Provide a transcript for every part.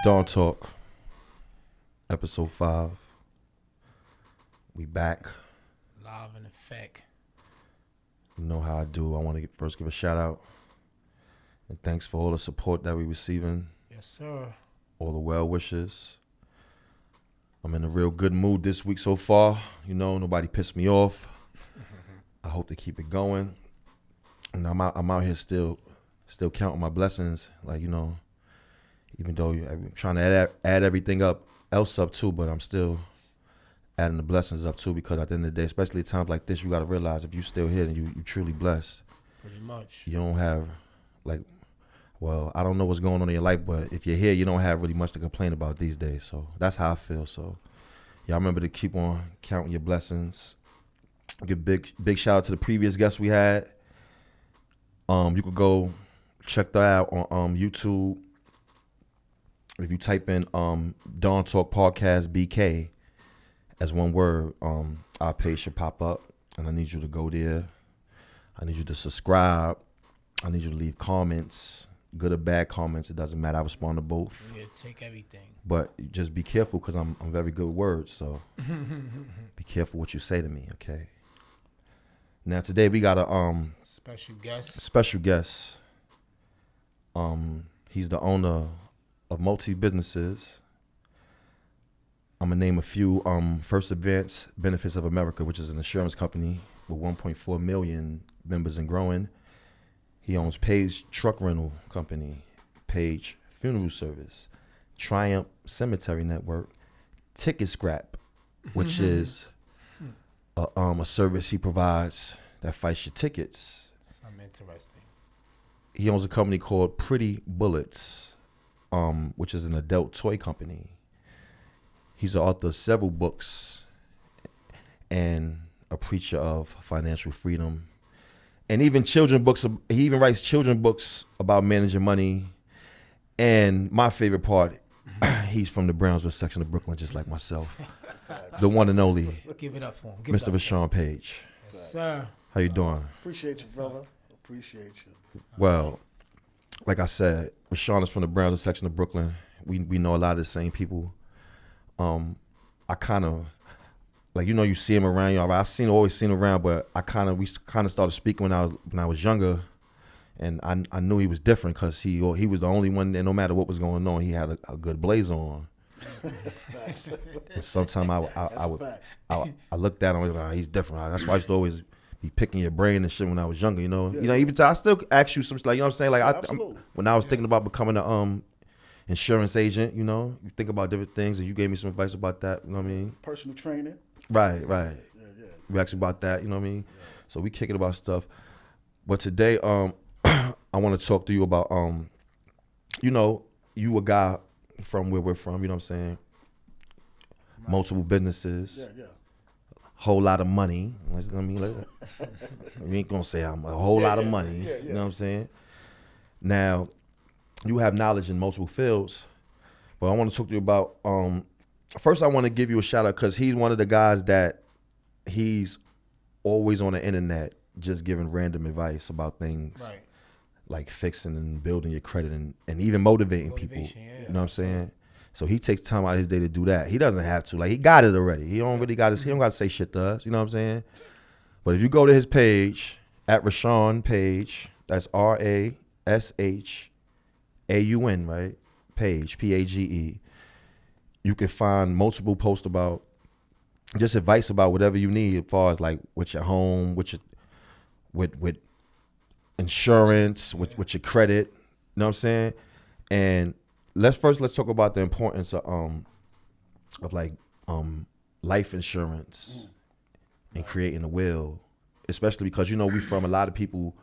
Dawn Talk, episode 5. We back. Live in effect. You know how I do. I want to first give a shout out and thanks for all the support that we're receiving, Yes, sir. all the well wishes. I'm in a real good mood this week so far. You know, nobody pissed me off. I hope to keep it going. And I'm out here still counting my blessings. Like, you know, even though I'm trying to add everything else up too, but I'm still adding the blessings up too, because at the end of the day, especially at times like this, you got to realize if you're still here and you truly blessed. Pretty much. You don't have, like, well, I don't know what's going on in your life, but if you're here, you don't have really much to complain about these days. So that's how I feel. So y'all remember to keep on counting your blessings. Give big shout out to the previous guests we had. You could go check that out on YouTube. If you type in Dawn Talk Podcast BK as one word, our page should pop up, and I need you to go there. I need you to subscribe. I need you to leave comments, good or bad comments. It doesn't matter. I respond to both. Yeah, take everything. But just be careful, because I'm very good with words. So be careful what you say to me, okay? Now today we got a Special guest. He's the owner of multi businesses. I'm gonna name a few. First Advance Benefits of America, which is an insurance company with 1.4 million members and growing. He owns Page Truck Rental Company, Page Funeral Service, Triumph Cemetery Network, Ticket Scrap, which is a service he provides that fights your tickets. Something interesting. He owns a company called Pretty Bullets, which is an adult toy company. He's the author of several books and a preacher of financial freedom, and even children books. He even writes children books about managing money. And my favorite part, he's from the Brownsville section of Brooklyn, just like myself. The one and only Give it up for him. Mr. Rashaun Page. Yes, sir. How you doing? Appreciate you, brother. Appreciate you. Well, like I said, Rashaun is from the Brownsville section of Brooklyn. We know a lot of the same people. I kind of, like, you know, you see him around. Always seen him around, but we started speaking when I was younger, and I knew he was different because he was the only one that no matter what was going on, he had a good blazer on. And sometimes I looked at him and like, he's different. That's why I used to always be picking your brain and shit when I was younger. You know, even I still ask you some, like, you know what I'm saying, like when I was thinking about becoming a insurance agent, you know, you think about different things, and you gave me some advice about that. You know what I mean? Personal training. Right. Yeah. We asked about that. You know what I mean? Yeah. So we kicking about stuff. But today, I want to talk to you about, you know, you a guy from where we're from. You know what I'm saying? Right. Multiple businesses. Yeah. Whole lot of money. I mean, we ain't gonna say I'm a whole lot of money. Yeah. You know what I'm saying? Now, you have knowledge in multiple fields, but I want to talk to you about. First, I want to give you a shout out because he's one of the guys that he's always on the internet just giving random advice about things, Right. like fixing and building your credit and even motivating people. Yeah. You know what I'm saying? So he takes time out of his day to do that. He doesn't have to. Like, he got it already. He don't got to say shit to us. You know what I'm saying? But if you go to his page at Rashaun Page, that's RASHAUN, right? Page, PAGE. You can find multiple posts about just advice about whatever you need as far as like with your home, with insurance, with your credit. You know what I'm saying? And let's talk about the importance of life insurance and creating a will, especially because, you know, we from a lot of people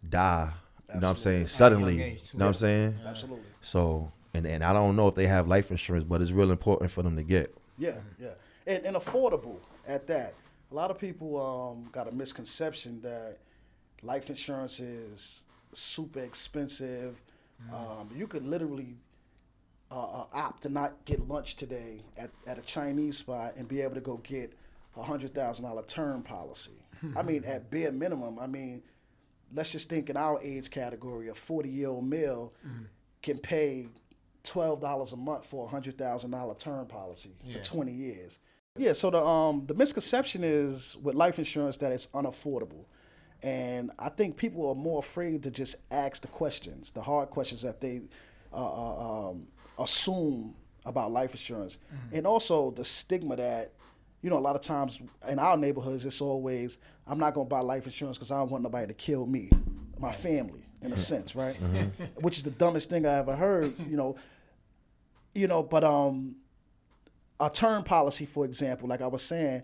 die. You know what I'm saying? Suddenly. You know what I'm saying? Absolutely. So, and I don't know if they have life insurance, but it's real important for them to get. Yeah. And affordable at that. A lot of people got a misconception that life insurance is super expensive. You could literally opt to not get lunch today at a Chinese spot and be able to go get $100,000 term policy. I mean, at bare minimum, let's just think in our age category, a 40-year-old male can pay $12 a month for a $100,000 term policy Yeah. for 20 years. Yeah, so the misconception is with life insurance that it's unaffordable. And I think people are more afraid to just ask the questions, the hard questions that they assume about life insurance. And also the stigma that, you know, a lot of times in our neighborhoods, it's always, I'm not going to buy life insurance because I don't want nobody to kill me, my family, in a sense, right? Which is the dumbest thing I ever heard, but a term policy, for example, like I was saying,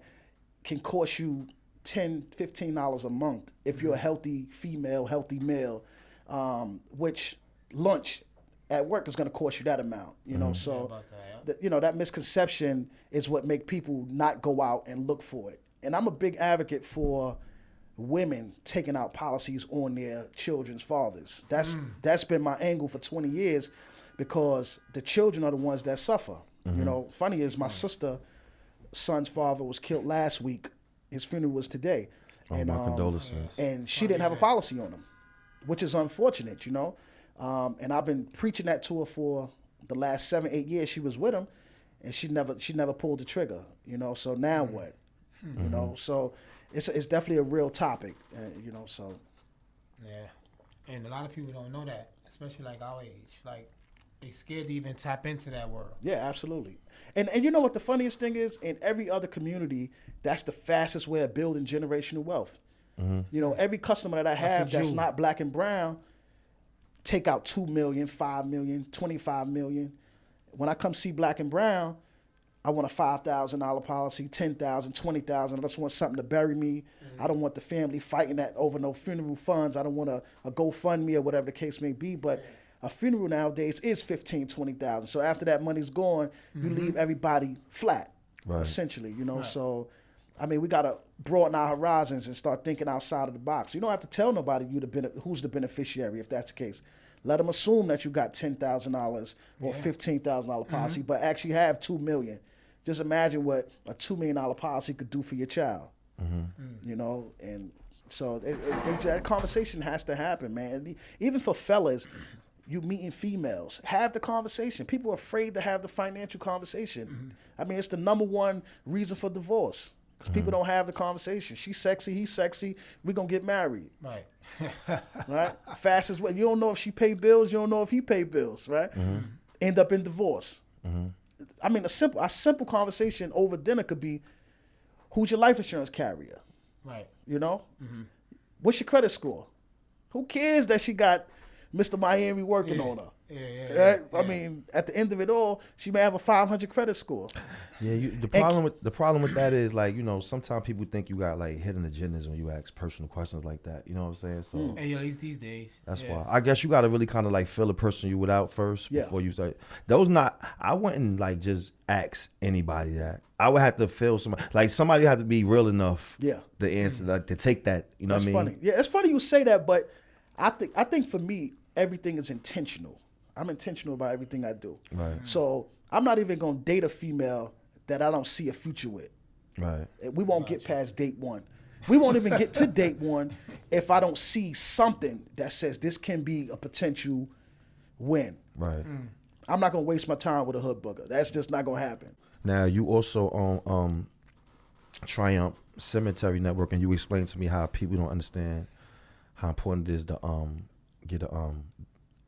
can cost you $10, $15 a month if you're a healthy female, healthy male, which lunch at work is going to cost you that amount, so about that, yeah. that misconception is what make people not go out and look for it. And I'm a big advocate for women taking out policies on their children's fathers. That's been my angle for 20 years because the children are the ones that suffer. Funny is my sister's son's father was killed last week. His funeral was today. My condolences. And she didn't have a policy on him, which is unfortunate, and I've been preaching that to her for the last 7-8 years she was with him, and she never pulled the trigger, so now what? So it's definitely a real topic, so. Yeah. And a lot of people don't know that, especially like our age. Like, they scared to even tap into that world. Yeah, absolutely. And you know what the funniest thing is? In every other community, that's the fastest way of building generational wealth. Every customer that I have that's not black and brown take out $2 million, $5 million, $25 million. When I come see black and brown, I want a $5,000 policy, $10,000, $20,000. I just want something to bury me. I don't want the family fighting that over no funeral funds. I don't want a GoFundMe or whatever the case may be. But a funeral nowadays is $15,000, $20,000. So after that money's gone, you leave everybody flat, essentially. Right. So I mean, we gotta broaden our horizons and start thinking outside of the box. You don't have to tell nobody who's the beneficiary if that's the case. Let them assume that you got $10,000 or $15,000 policy, but actually have $2 million. Just imagine what a $2 million policy could do for your child. And so that conversation has to happen, man. Even for fellas, you meeting females, have the conversation. People are afraid to have the financial conversation. I mean, it's the number one reason for divorce. Because people don't have the conversation. She's sexy, he's sexy, we're going to get married. Right. Right? Fast as well. You don't know if she pay bills, you don't know if he pay bills, right? End up in divorce. I mean, a simple conversation over dinner could be, who's your life insurance carrier? Right. What's your credit score? Who cares that she got Mr. Miami working on her? Right? I mean, at the end of it all, she may have a 500 credit score. Yeah, the problem with that is, like, sometimes people think you got like hidden agendas when you ask personal questions like that. You know what I'm saying? So And at least these days. that's why I guess you got to really kind of like feel the person you without first before you start. I wouldn't like just ask anybody that. I would have to feel somebody had to be real enough. Yeah. To answer to take that. You know That's what I mean? funny. Yeah, it's funny you say that, but I think for me, everything is intentional. I'm intentional about everything I do. Right. So I'm not even gonna date a female that I don't see a future with. Right. We won't get past date one. We won't even get to date one if I don't see something that says this can be a potential win. Right. I'm not gonna waste my time with a hood booger. That's just not gonna happen. Now you also own Triumph Cemetery Network, and you explained to me how people don't understand how important it is to get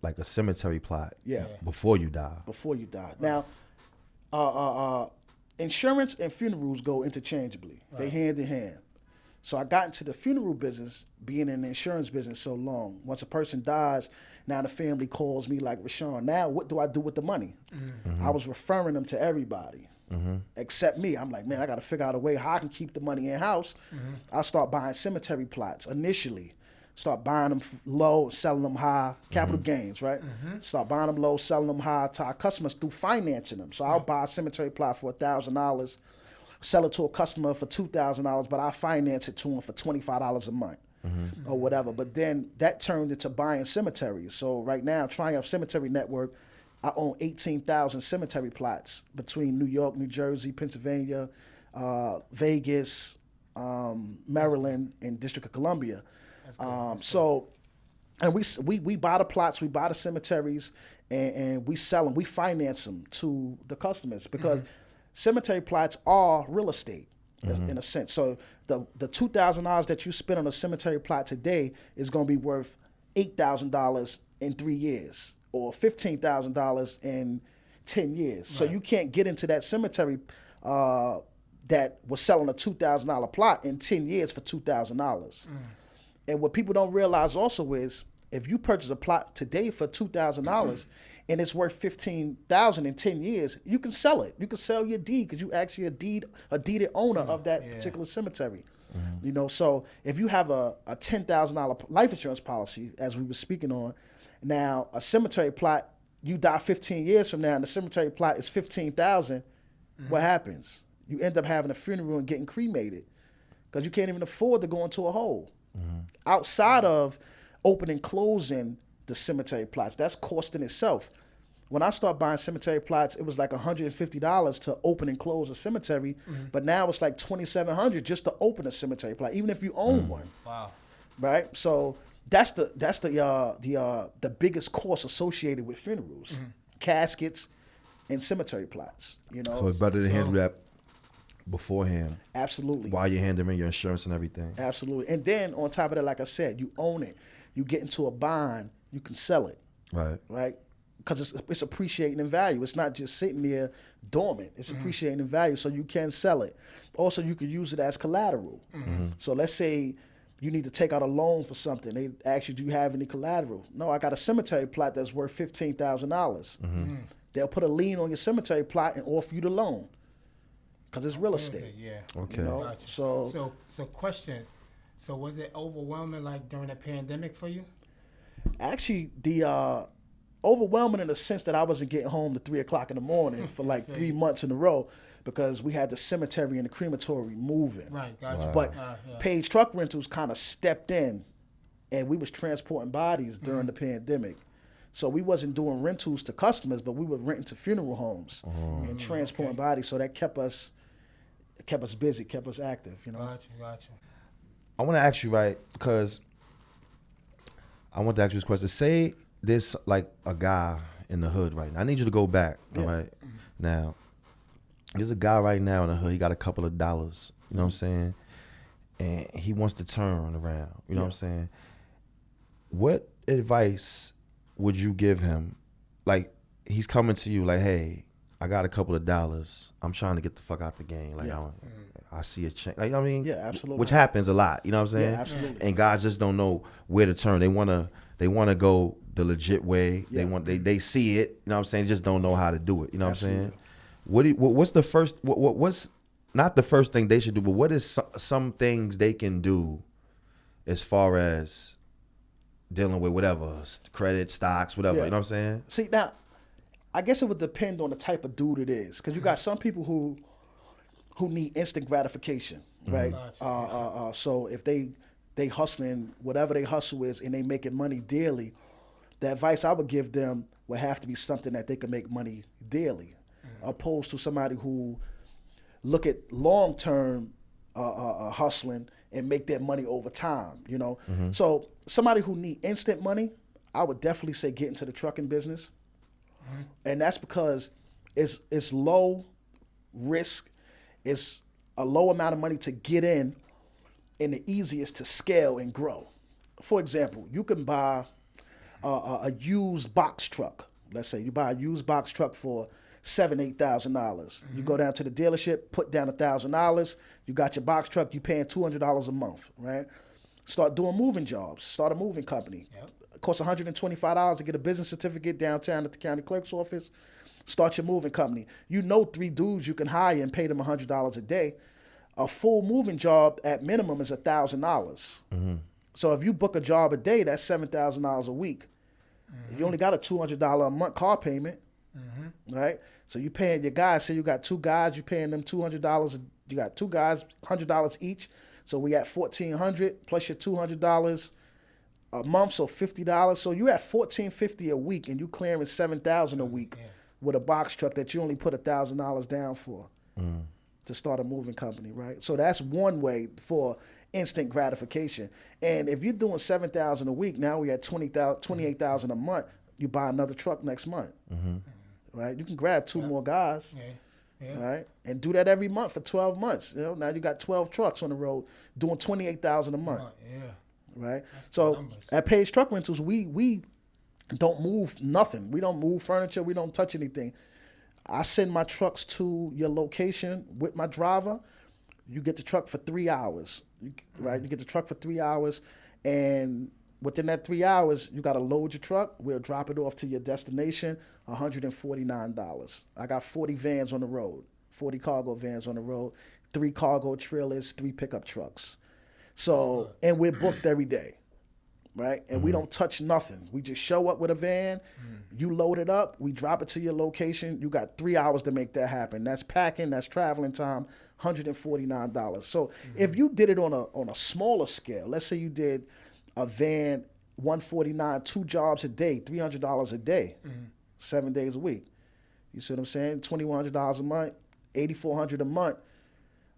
like a cemetery plot before you die. Before you die. Now, insurance and funerals go interchangeably. They hand in hand. So I got into the funeral business, being in the insurance business so long. Once a person dies, now the family calls me like, Rashaun, now what do I do with the money? I was referring them to everybody except me. I'm like, man, I got to figure out a way how I can keep the money in-house. I'll start buying cemetery plots initially. Start buying them low, selling them high, capital gains, right? Start buying them low, selling them high to our customers through financing them. So I'll buy a cemetery plot for $1,000, sell it to a customer for $2,000, but I finance it to him for $25 a month or whatever. But then that turned into buying cemeteries. So right now, Triumph Cemetery Network, I own 18,000 cemetery plots between New York, New Jersey, Pennsylvania, Vegas, Maryland, and District of Columbia. So And we buy the plots, we buy the cemeteries, and we sell them. We finance them to the customers because cemetery plots are real estate in a sense. So the $2,000 that you spend on a cemetery plot today is going to be worth $8,000 in 3 years or $15,000 in 10 years. Right. So you can't get into that cemetery that was selling a $2,000 plot in 10 years for $2,000. And what people don't realize also is if you purchase a plot today for $2,000 and it's worth $15,000 in 10 years, you can sell it. You can sell your deed because you actually a deeded owner of that particular cemetery. You know, so if you have a $10,000 life insurance policy, as we were speaking on, now a cemetery plot, you die 15 years from now and the cemetery plot is $15,000, what happens? You end up having a funeral and getting cremated because you can't even afford to go into a hole. Outside of opening and closing the cemetery plots, that's cost in itself. When I started buying cemetery plots, it was like $150 to open and close a cemetery, but now it's like $2,700 just to open a cemetery plot, even if you own one. Wow. Right? So that's the biggest cost associated with funerals, caskets, and cemetery plots. You know, so it's better to handle that beforehand. Absolutely. While you're handling your insurance and everything. Absolutely. And then on top of that, like I said, you own it. You get into a bond, you can sell it. Right. Right? Because it's appreciating in value. It's not just sitting there dormant. It's appreciating in value, so you can sell it. Also, you could use it as collateral. So let's say you need to take out a loan for something. They ask you, do you have any collateral? No, I got a cemetery plot that's worth $15,000. They'll put a lien on your cemetery plot and offer you the loan. Because it's real estate. Yeah. Okay. You know? Gotcha. So question. So was it overwhelming like during the pandemic for you? Actually, the overwhelming in the sense that I wasn't getting home to 3 o'clock in the morning for like 3 months in a row because we had the cemetery and the crematory moving. Right, gotcha. Wow. But Page Truck Rentals kind of stepped in and we was transporting bodies during the pandemic. So we wasn't doing rentals to customers, but we were renting to funeral homes and transporting bodies. So that kept us busy, kept us active, you know. Gotcha. I want to ask you, right, because I want to ask you this question. Say there's like a guy in the hood right now. I need you to go back, all right? Now, there's a guy right now in the hood. He got a couple of dollars, you know what I'm saying? And he wants to turn around, you know what I'm saying? What advice would you give him? Like, he's coming to you like, hey, I got a couple of dollars. I'm trying to get the fuck out the game. Like, I see a change. Like, you know what I mean? Yeah, absolutely. Which happens a lot. You know what I'm saying? Yeah, absolutely. And guys just don't know where to turn. They wanna go the legit way. Yeah. They see it. You know what I'm saying? They just don't know how to do it. You know Absolutely. what I'm saying? What's the first? What's not the first thing they should do, but what is some things they can do as far as dealing with whatever credit, stocks, whatever. You know what I'm saying? See, now, I guess it would depend on the type of dude it is, because you got some people who need instant gratification, right? So if they hustling whatever they hustle is and they making money daily, the advice I would give them would have to be something that they can make money daily, opposed to somebody who look at long term hustling and make their money over time. You know, so somebody who need instant money, I would definitely say get into the trucking business, and that's because it's low risk. It's a low amount of money to get in and the easiest to scale and grow. For example, you can buy a used box truck. Let's say you buy a used box truck for $8,000. You go down to the dealership, put down $1,000. You got your box truck. You paying $200 a month, right? Start doing moving jobs. Start a moving company. It costs $125 to get a business certificate downtown at the county clerk's office. Start your moving company. You know 3 dudes you can hire and pay them $100 a day. A full moving job at minimum is $1,000. So if you book a job a day, that's $7,000 a week. You only got a $200 a month car payment, right? So you paying your guys. Say you got 2 guys, you paying them $200. You got 2 guys, $100 each. So we at $1,400 plus your $200 a month, so $50. So you at $1,450 a week, and you clearing $7,000 a week with a box truck that you only put $1,000 down for. to start a moving company, right? So that's one way for instant gratification. And if you're doing $7,000 a week, now we at 28,000 a month. You buy another truck next month, right? You can grab two more guys, right, and do that every month for 12 months. You know, now you got 12 trucks on the road doing 28,000 a month, right? That's So at Page Truck Rentals, we don't move nothing. We don't move furniture. We don't touch anything. I send my trucks to your location with my driver. You get the truck for 3 hours, right? You get the truck for 3 hours, and within that 3 hours, you got to load your truck. We'll drop it off to your destination, $149. I got 40 vans on the road, 40 cargo vans on the road, 3 cargo trailers, 3 pickup trucks. So, and we're booked every day, right? And we don't touch nothing. We just show up with a van, you load it up, we drop it to your location. You got 3 hours to make that happen. That's packing, that's traveling time, $149. So if you did it on a smaller scale, let's say you did a van, $149, 2 jobs a day, $300 a day, 7 days a week. You see what I'm saying? $2,100 a month, $8,400 a month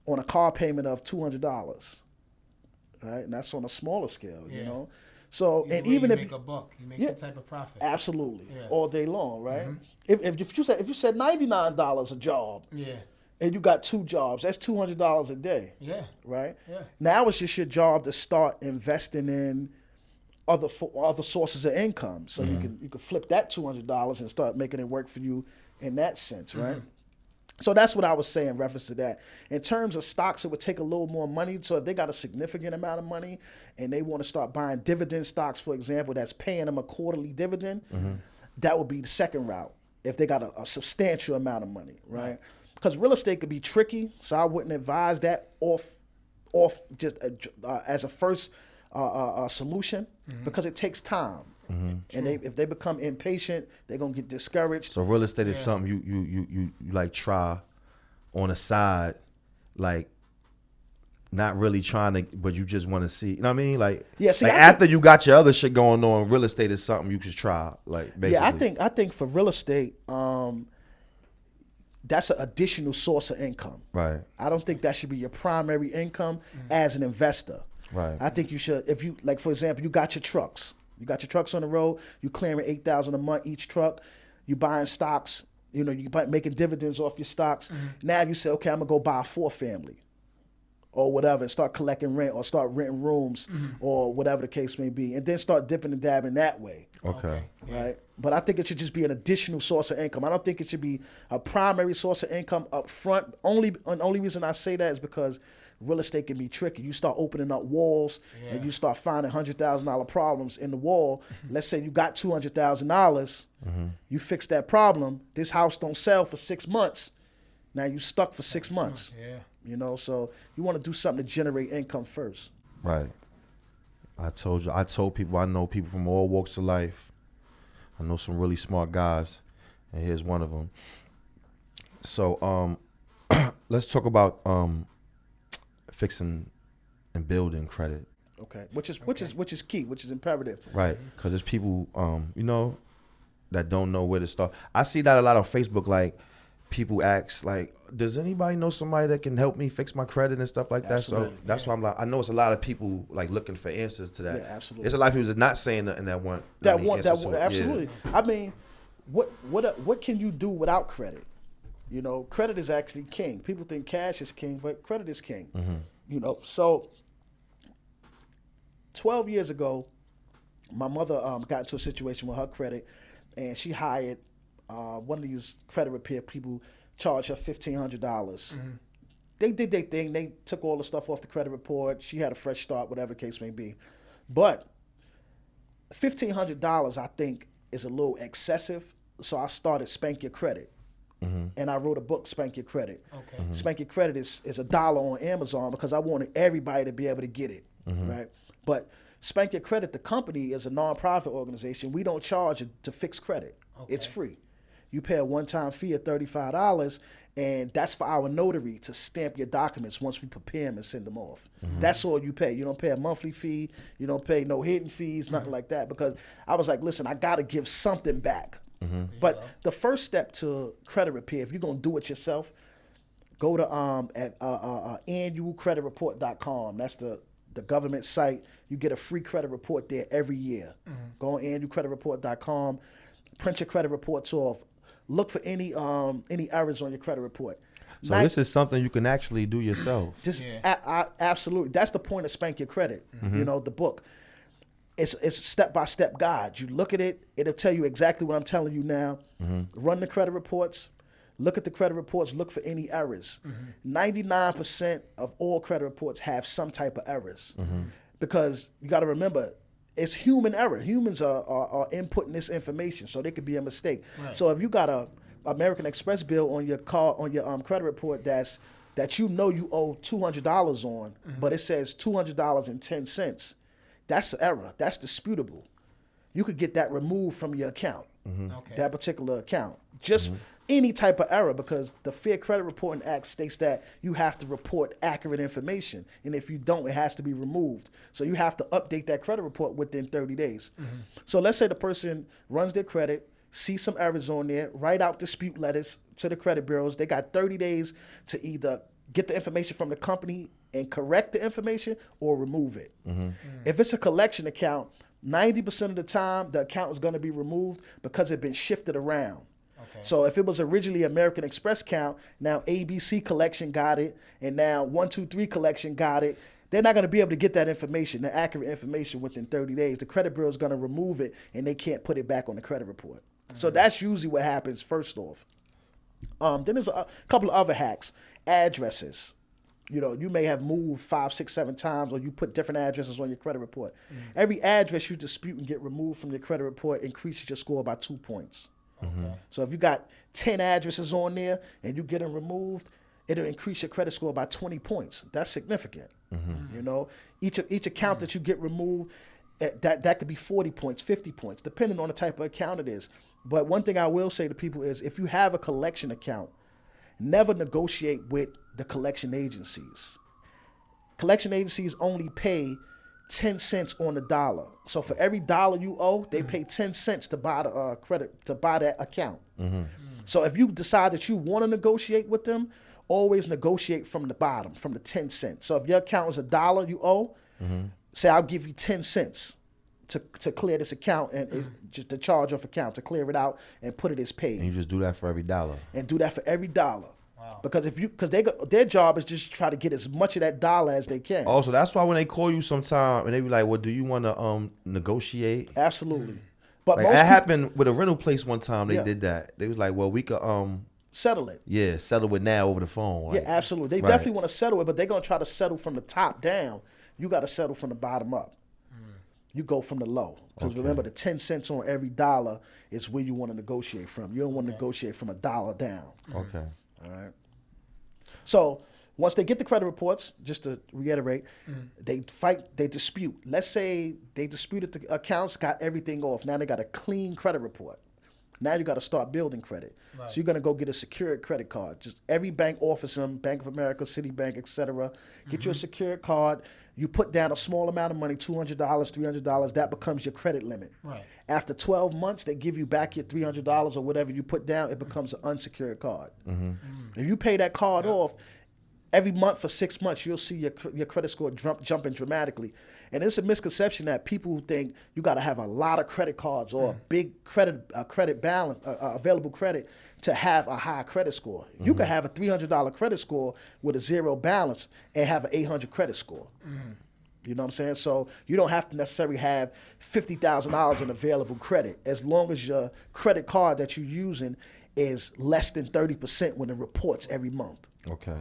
on a car payment of $200. Right? And that's on a smaller scale, you know? So, Either and way, even you if make a buck, you make some type of profit. Absolutely, all day long, right? If you said $99 a job, and you got 2 jobs, that's $200 a day, right? Now it's just your job to start investing in other sources of income, so you can flip that $200 and start making it work for you in that sense, right? So that's what I was saying in reference to that. In terms of stocks, it would take a little more money. So if they got a significant amount of money and they want to start buying dividend stocks, for example, that's paying them a quarterly dividend, that would be the second route if they got a substantial amount of money, right? Because real estate could be tricky, so I wouldn't advise that off just as a first solution because it takes time. And if they become impatient, they're gonna get discouraged. So real estate is something you like try on the side, like not really trying to, but you just want to see. You know what I mean? Like, after you got your other shit going on, real estate is something you should try. Like, basically. Yeah, I think for real estate, that's an additional source of income. Right. I don't think that should be your primary income as an investor. Right. I think you should, if you, like, for example, you got your trucks. You got your trucks on the road. You clearing $8,000 a month each truck. You buying stocks. You know, you making dividends off your stocks. Now you say, okay, I'm gonna go buy a 4-family, or whatever, and start collecting rent, or start renting rooms, or whatever the case may be, and then start dipping and dabbing that way. Okay. Right. But I think it should just be an additional source of income. I don't think it should be a primary source of income up front. Only reason I say that is because real estate can be tricky. You start opening up walls and you start finding $100,000 problems in the wall. Let's say you got $200,000. You fix that problem. This house don't sell for 6 months. Now you stuck for 6 months. You know, so you want to do something to generate income first. Right. I told people, I know people from all walks of life. I know some really smart guys, and here's one of them. So let's talk about fixing and building credit. Okay, which is key, which is imperative. Right, because there's people, you know, that don't know where to start. I see that a lot on Facebook. Like, people ask, like, does anybody know somebody that can help me fix my credit and stuff like Absolutely. that? So that's why I'm like, I know it's a lot of people like looking for answers to that. Yeah, absolutely. There's a lot of people that's not saying nothing that want absolutely. Yeah. I mean, what can you do without credit? You know, credit is actually king. People think cash is king, but credit is king. You know, so 12 years ago, my mother got into a situation with her credit, and she hired one of these credit repair people, charged her $1,500. They did their thing. They took all the stuff off the credit report. She had a fresh start, whatever the case may be. But $1,500, I think, is a little excessive. So I started Spank Your Credit. And I wrote a book, Spank Your Credit. Okay. Spank Your Credit is $1 on Amazon because I wanted everybody to be able to get it, right? But Spank Your Credit, the company, is a nonprofit organization. We don't charge to fix credit. Okay. It's free. You pay a one-time fee of $35, and that's for our notary to stamp your documents once we prepare them and send them off. That's all you pay. You don't pay a monthly fee. You don't pay no hidden fees, nothing like that. Because I was like, listen, I got to give something back. But the first step to credit repair, if you're going to do it yourself, Go to annualcreditreport.com. That's the government site. You get a free credit report there every year. Go on annualcreditreport.com. Print your credit reports off. Look for any errors on your credit report. So this is something you can actually do yourself. Absolutely. That's the point of Spank Your Credit. You know, the book. It's a step-by-step guide. You look at it, it'll tell you exactly what I'm telling you now. Run the credit reports, look at the credit reports, look for any errors. 99% of all credit reports have some type of errors. Because you got to remember, it's human error. Humans are inputting this information, so there could be a mistake. Right. So if you got a American Express bill on your credit report that you know you owe $200 on, but it says $200.10, that's an error. That's disputable. You could get that removed from your account, that particular account. Just any type of error, because the Fair Credit Reporting Act states that you have to report accurate information. And if you don't, it has to be removed. So you have to update that credit report within 30 days. So let's say the person runs their credit, sees some errors on there, write out dispute letters to the credit bureaus. They got 30 days to either get the information from the company and correct the information or remove it. If it's a collection account, 90% of the time the account is going to be removed because it's been shifted around. So if it was originally American Express account, now ABC collection got it, and now 123 collection got it. They're not going to be able to get that information, the accurate information, within 30 days. The credit bureau is going to remove it, and they can't put it back on the credit report. So that's usually what happens first off. Then there's a couple of other hacks. Addresses. You know, you may have moved 5, 6, 7 times, or you put different addresses on your credit report. Every address you dispute and get removed from your credit report increases your score by 2 points. So if you got 10 addresses on there and you get them removed, it'll increase your credit score by 20 points. That's significant. You know, each account that you get removed, that could be 40 points, 50 points, depending on the type of account it is. But one thing I will say to people is, if you have a collection account, never negotiate with the collection agencies. Collection agencies only pay 10 cents on the dollar. So for every dollar you owe, they pay 10 cents to buy the credit, to buy that account. So if you decide that you want to negotiate with them, always negotiate from the bottom, from the 10 cents. So if your account is $1 you owe, say I'll give you 10 cents to clear this account, and just to charge off account, to clear it out and put it as paid. And you just do that for every dollar. And do that for every dollar. Wow. Because their job is just to try to get as much of that dollar as they can. Also, that's why when they call you sometime and they be like, "Well, do you want to negotiate?" Absolutely. But like, that happened with a rental place one time. They did that. They was like, "Well, we could settle it." Yeah, settle it now over the phone. Like, yeah, absolutely. They definitely want to settle it, but they're gonna try to settle from the top down. You got to settle from the bottom up. You go from the low. Because remember, the 10 cents on every dollar is where you want to negotiate from. You don't want to negotiate from $1 down. Okay. All right. So once they get the credit reports, just to reiterate, they dispute. Let's say they disputed the accounts, got everything off. Now they got a clean credit report. Now you got to start building credit. Right. So you're going to go get a secured credit card. Just every bank offers them, Bank of America, Citibank, etc. Get you a secured card. You put down a small amount of money, $200, $300. That becomes your credit limit. Right. After 12 months, they give you back your $300 or whatever you put down. It becomes an unsecured card. If you pay that card off, every month for 6 months, you'll see your credit score jumping dramatically. And it's a misconception that people think you got to have a lot of credit cards or a big credit balance, available credit to have a high credit score. You could have a $300 credit score with a 0 balance and have an 800 credit score. You know what I'm saying? So you don't have to necessarily have $50,000 in available credit, as long as your credit card that you're using is less than 30% when it reports every month. Okay.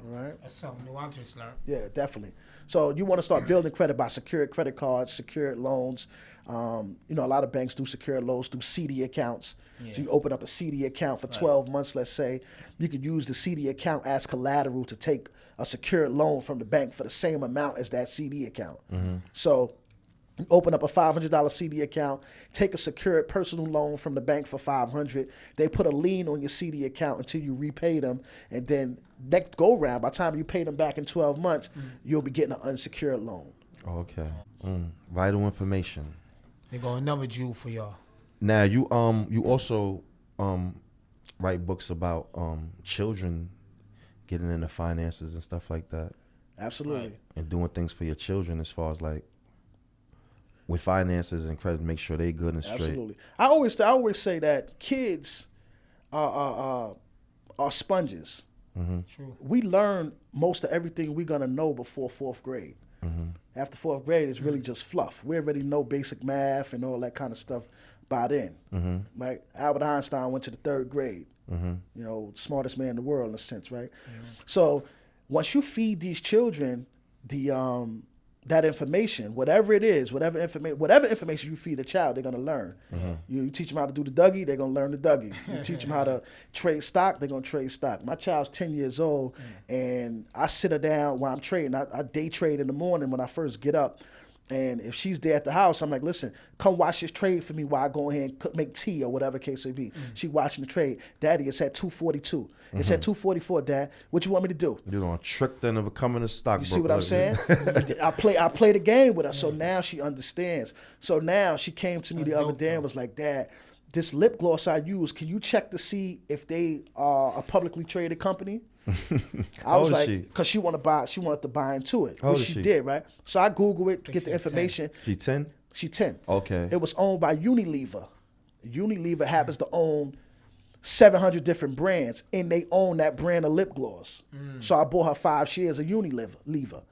All right. That's something new I just learned. Yeah, definitely. So you want to start building credit by secured credit cards, secured loans. You know, a lot of banks do secured loans through CD accounts. Yeah. So you open up a CD account for 12 months, let's say. You could use the CD account as collateral to take a secured loan from the bank for the same amount as that CD account. So you open up a $500 CD account, take a secured personal loan from the bank for $500. They put a lien on your CD account until you repay them, and then next go round, by the time you pay them back in 12 months, you'll be getting an unsecured loan. Okay. Vital information. They got another jewel for y'all. Now you also write books about children getting into finances and stuff like that, Absolutely. Right. and doing things for your children as far as like with finances and credit, make sure they good and straight. Absolutely. I always say that kids are sponges. True. We learn most of everything we're gonna know before fourth grade. After fourth grade, it's really just fluff. We already know basic math and all that kind of stuff by then. Right? Albert Einstein went to the third grade. You know, smartest man in the world in a sense, right? So once you feed these children that information, whatever it is, whatever information you feed a child, they're gonna learn. You teach them how to do the Dougie, they're gonna learn the Dougie. You teach them how to trade stock, they're gonna trade stock. My child's 10 years old, and I sit her down while I'm trading. I day trade in the morning when I first get up. And if she's there at the house, I'm like, listen, come watch this trade for me while I go ahead and make tea or whatever the case may be. She watching the trade. Daddy, it's at 242. It's at 244, Dad. What you want me to do? You don't trick them into becoming a stockbroker. You see what I'm saying? I play the game with her, so now she understands. So now she came to me the other day and was like, Dad, this lip gloss I use, can you check to see if they are a publicly traded company? I was like, because she wanted to buy into it, which she did, right? So I Google it to get the information. 10. She 10? She 10. Okay. It was owned by Unilever. Unilever happens to own 700 different brands, and they own that brand of lip gloss. So I bought her 5 shares of Unilever.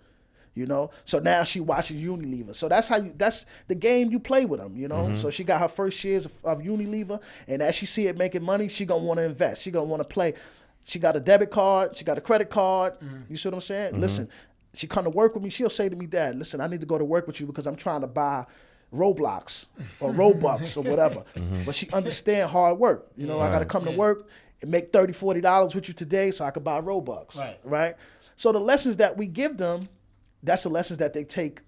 You know, so now she watches Unilever. So that's the game you play with them. You know, so she got her first shares of Unilever, and as she see it making money, she gonna want to invest. She gonna want to play. She got a debit card. She got a credit card. You see what I'm saying? Listen, she come to work with me. She'll say to me, Dad, listen, I need to go to work with you because I'm trying to buy Roblox or Robux or whatever. But she understand hard work. You know, I got to come to work and make $30, $40 with you today so I could buy Robux. Right? So the lessons that we give them, that's the lessons that they take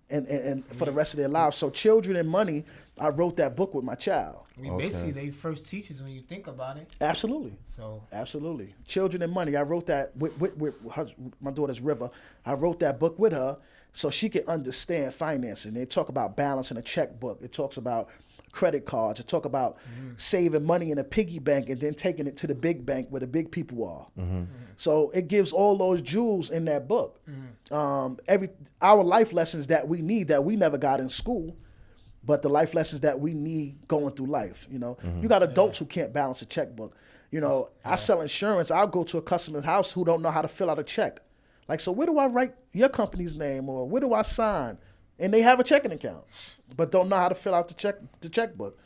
and for the rest of their lives. So Children and Money, I wrote that book with my child. We basically they first teachers when you think about it. Absolutely. So absolutely. Children and Money. I wrote that with her, my daughter's River. I wrote that book with her so she can understand financing. They talk about balancing a checkbook. It talks about credit cards. It talk about saving money in a piggy bank and then taking it to the big bank where the big people are. So it gives all those jewels in that book. Our life lessons that we need that we never got in school, but the life lessons that we need going through life. You know, you got adults who can't balance a checkbook. You know, I sell insurance. I'll go to a customer's house who don't know how to fill out a check. Like, so where do I write your company's name or where do I sign? And they have a checking account, but don't know how to fill out the checkbook.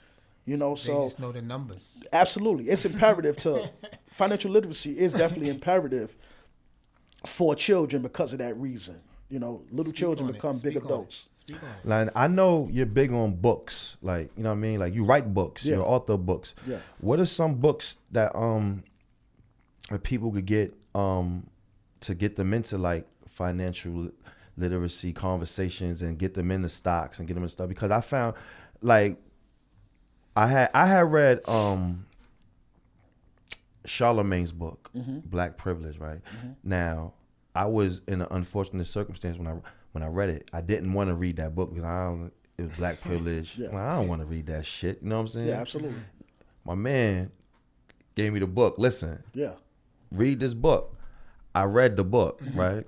You know, so they just know the numbers. Absolutely, it's imperative to financial literacy is definitely imperative for children because of that reason. You know, little children become big adults. Like, I know you're big on books, like, you know what I mean? Like, you write books, you're an author of books. Yeah. What are some books that people could get to get them into like financial literacy conversations and get them into stocks and get them into stuff? Because I found like I had read Charlemagne's book, Black Privilege, right? Now, I was in an unfortunate circumstance when I read it. I didn't want to read that book because it was Black Privilege. Well, I don't want to read that shit. You know what I'm saying? Yeah, absolutely. My man gave me the book. Listen. Yeah. Read this book. I read the book, right?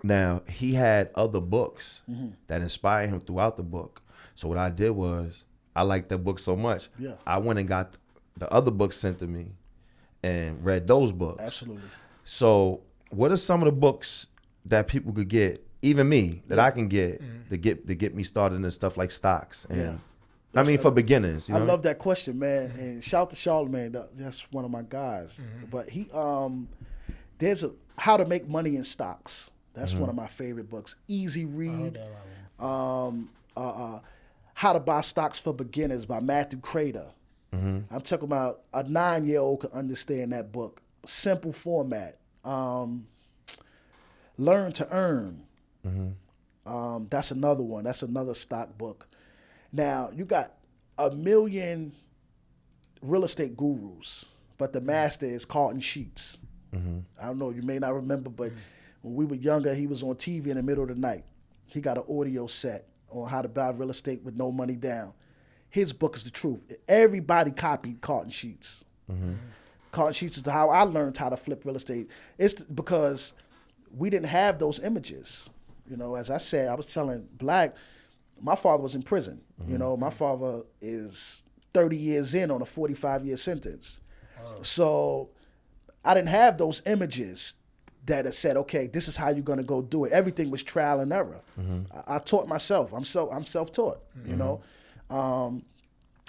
Now, he had other books that inspired him throughout the book. So what I did was, I liked that book so much. Yeah. I went and got the other books sent to me and read those books. Absolutely. So what are some of the books that people could get, even me, that I can get to get me started in stuff like stocks and I mean, for beginners. You know? I love that question, man. And shout out to Charlemagne. That's one of my guys. But he, there's How to Make Money in Stocks. That's one of my favorite books. Easy read. How to Buy Stocks for Beginners by Matthew Crater. I'm talking about a 9-year-old can understand that book. Simple format. Learn to Earn. That's another one. That's another stock book. Now, you got a million real estate gurus, but the master is Carlton Sheets. I don't know, you may not remember, but when we were younger, he was on TV in the middle of the night. He got an audio set on how to buy real estate with no money down. His book is the truth. Everybody copied Carlton Sheets. Carton sheets is how I learned how to flip real estate. It's because we didn't have those images. You know, as I said, I was telling Black, my father was in prison. You know, my father is 30 years in on a 45-year sentence. So I didn't have those images that had said, okay, this is how you're going to go do it. Everything was trial and error. I taught myself. I'm self-taught, you know.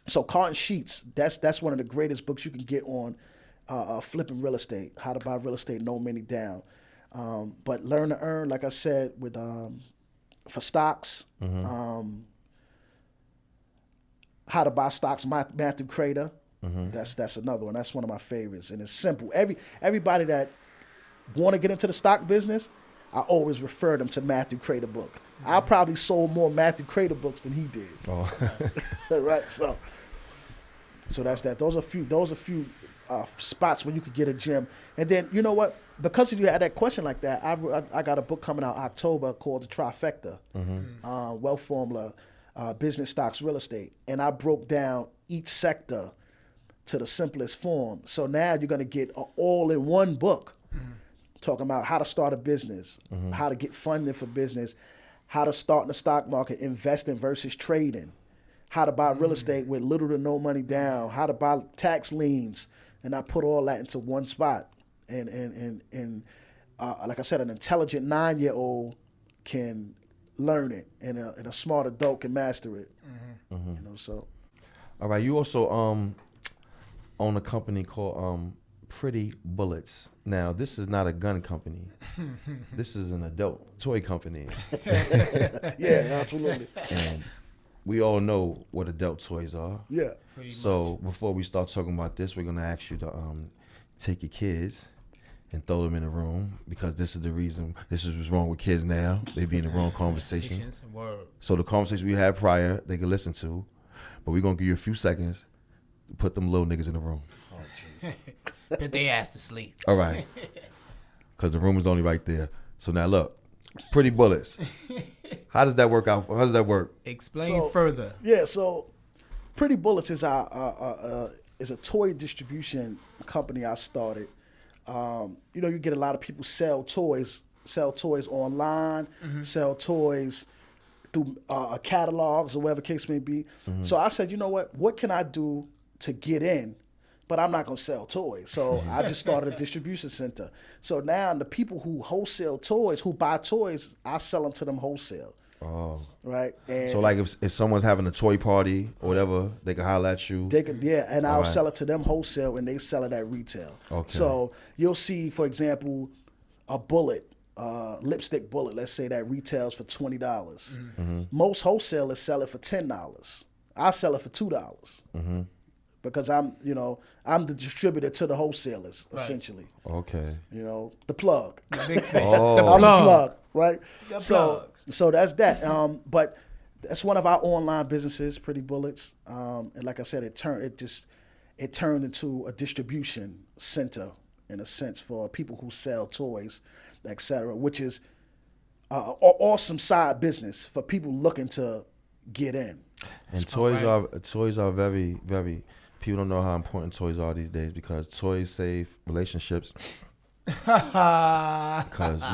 So Carton Sheets, that's one of the greatest books you can get on flipping real estate, how to buy real estate, no money down. But Learn to Earn, like I said, with for stocks, how to buy stocks, Matthew Crater. That's another one. That's one of my favorites, and it's simple. Everybody that want to get into the stock business, I always refer them to Matthew Crater book. I probably sold more Matthew Crater books than he did. Right. So that's that. Those are a few spots where you could get a gem. And then you know what? Because you had that question like that, I got a book coming out October called The Trifecta, Wealth Formula, Business, Stocks, Real Estate, and I broke down each sector to the simplest form. So now you're going to get an all-in-one book talking about how to start a business, how to get funding for business, how to start in the stock market, investing versus trading, how to buy real estate with little to no money down, how to buy tax liens, and I put all that into one spot. And like I said, an intelligent 9-year-old can learn it, and a smart adult can master it. You know, so. All right, you also own a company called Pretty Bullets. Now, this is not a gun company. This is an adult toy company. Yeah, absolutely. And we all know what adult toys are. Yeah. So before we start talking about this, we're gonna ask you to take your kids and throw them in a room, because this is the reason. This is what's wrong with kids now. They be in the wrong conversations. So the conversation we had prior, they can listen to, but we're gonna give you a few seconds to put them little niggas in the room. Oh, jeez. Put they ass to sleep. All right. Because the room is only right there. So now look, Pretty Bullets. How does that work out? How does that work? Explain further. Yeah, so Pretty Bullets is is a toy distribution company I started. You know, you get a lot of people sell toys online, sell toys through catalogs or whatever case may be. So I said, you know what can I do to get in? But I'm not going to sell toys. So I just started a distribution center. So now the people who wholesale toys, who buy toys, I sell them to them wholesale. Oh. Right. And so like if someone's having a toy party or whatever, they can holler at you. They could, yeah, and I'll sell it to them wholesale and they sell it at retail. Okay. So you'll see, for example, a bullet, lipstick bullet, let's say that retails for $20. Most wholesalers sell it for $10. I sell it for $2. Because I'm the distributor to the wholesalers, essentially. Okay. You know, the plug. The big fish. Oh. The I'm the plug. plug, right? The plug. So that's that. But that's one of our online businesses, Pretty Bullets. And like I said, it turned into a distribution center in a sense for people who sell toys, etc., which is an awesome side business for people looking to get in. And toys are very, very. People don't know how important toys are these days, because toys save relationships. Because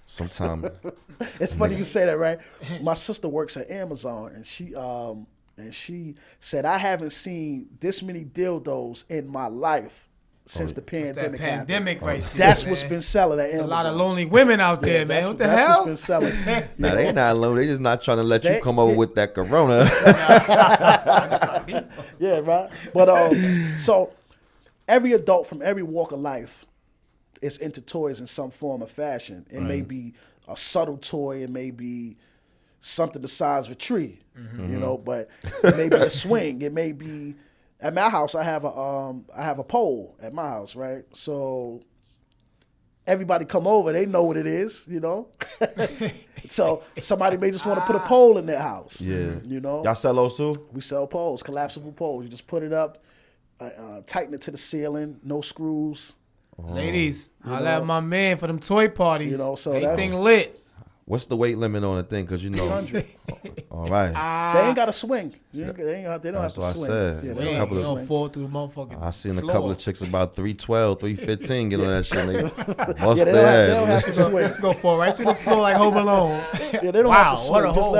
sometimes it's funny you say that, right? My sister works at Amazon, and she said, I haven't seen this many dildos in my life since the pandemic happened. Pandemic right there. That's man. what's been selling at Amazon. A lot of lonely women out there, man. What the hell? That's what's been selling. Nah, they not lonely. They just not trying to let you come over with that corona. Yeah, right. But so every adult from every walk of life is into toys in some form or fashion. It may be a subtle toy. It may be something the size of a tree, but it may be a swing. It may be. At my house, I have a pole at my house, right? So everybody come over, they know what it is, So somebody may just want to put a pole in their house. Yeah. Y'all sell those too? We sell poles, collapsible poles. You just put it up, tighten it to the ceiling, no screws. Ladies, holla at my man for them toy parties. So everything lit. What's the weight limit on the thing? Because 300. All right. They ain't got to swing. They don't have That's to what I swing. said. Yeah, A they couple don't of- swing. fall through the motherfucking I seen a floor. couple of chicks about 312, 315 get on that shit. They bust Yeah, they their don't have ass. to swing. Go fall right through the floor like Home Alone. Yeah, they don't Wow, have to what swing. a Just hole.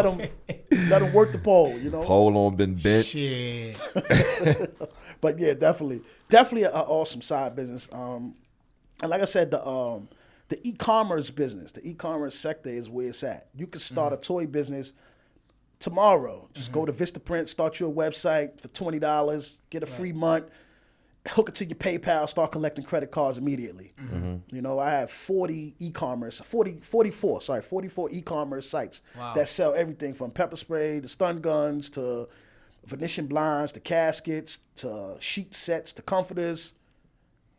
let them work the pole, you know. Pole on been bent. Shit. But yeah, definitely an awesome side business. And like I said, the e-commerce business, the e-commerce sector is where it's at. You can start a toy business tomorrow. Just go to Vistaprint, start your website for $20, get a free month, hook it to your PayPal, start collecting credit cards immediately. You know, I have 44 e-commerce sites Wow. that sell everything from pepper spray to stun guns to Venetian blinds to caskets to sheet sets to comforters.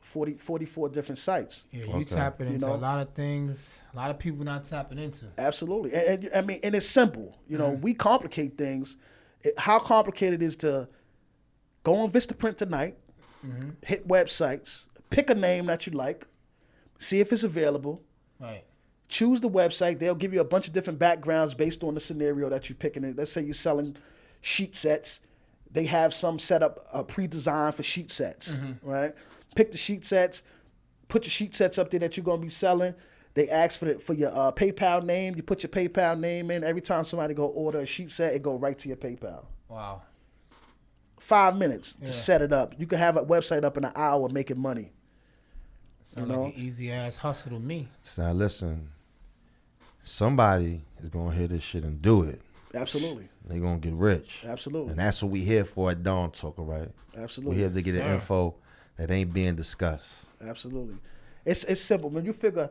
44 different sites. Yeah, you Okay. tapping into know? a lot of things. A lot of people not tapping into. Absolutely. And I mean, and it's simple. You know, we complicate things. How complicated it is to go on Vistaprint tonight, hit websites, pick a name that you like, see if it's available, Right. choose the website. They'll give you a bunch of different backgrounds based on the scenario that you're picking. Let's say you're selling sheet sets. They have some set up pre-designed for sheet sets, right? Pick the sheet sets, put your sheet sets up there that you're going to be selling. They ask for your PayPal name. You put your PayPal name in. Every time somebody go order a sheet set, it go right to your PayPal. Wow. 5 minutes to Yeah. set it up. You can have a website up in an hour making money. Sound You know? like an easy ass hustle to me. Now listen, somebody is gonna hear this shit and do it. Absolutely. They gonna get rich. Absolutely. And that's what we here for at Dawn Talker, right? Absolutely. We here to get the Sir. info that ain't being discussed. Absolutely. It's simple. When you figure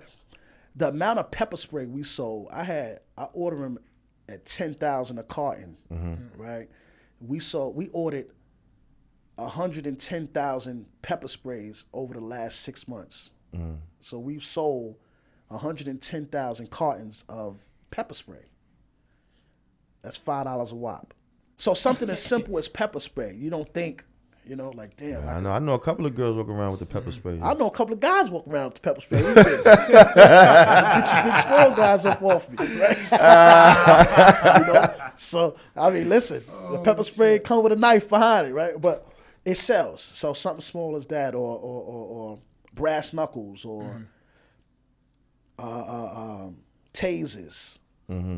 the amount of pepper spray we sold, I ordered them at 10,000 a carton, right? We ordered 110,000 pepper sprays over the last 6 months. So we've sold 110,000 cartons of pepper spray. That's $5 a whop. So something as simple as pepper spray, you don't think, you know, like, damn. I know a couple of girls walking around with the pepper spray. I know a couple of guys walking around with the pepper spray. Get you big strong guys up off me, right? You know? So I mean, listen, the pepper spray come with a knife behind it, right? But it sells. So something small as that, or brass knuckles, or tasers.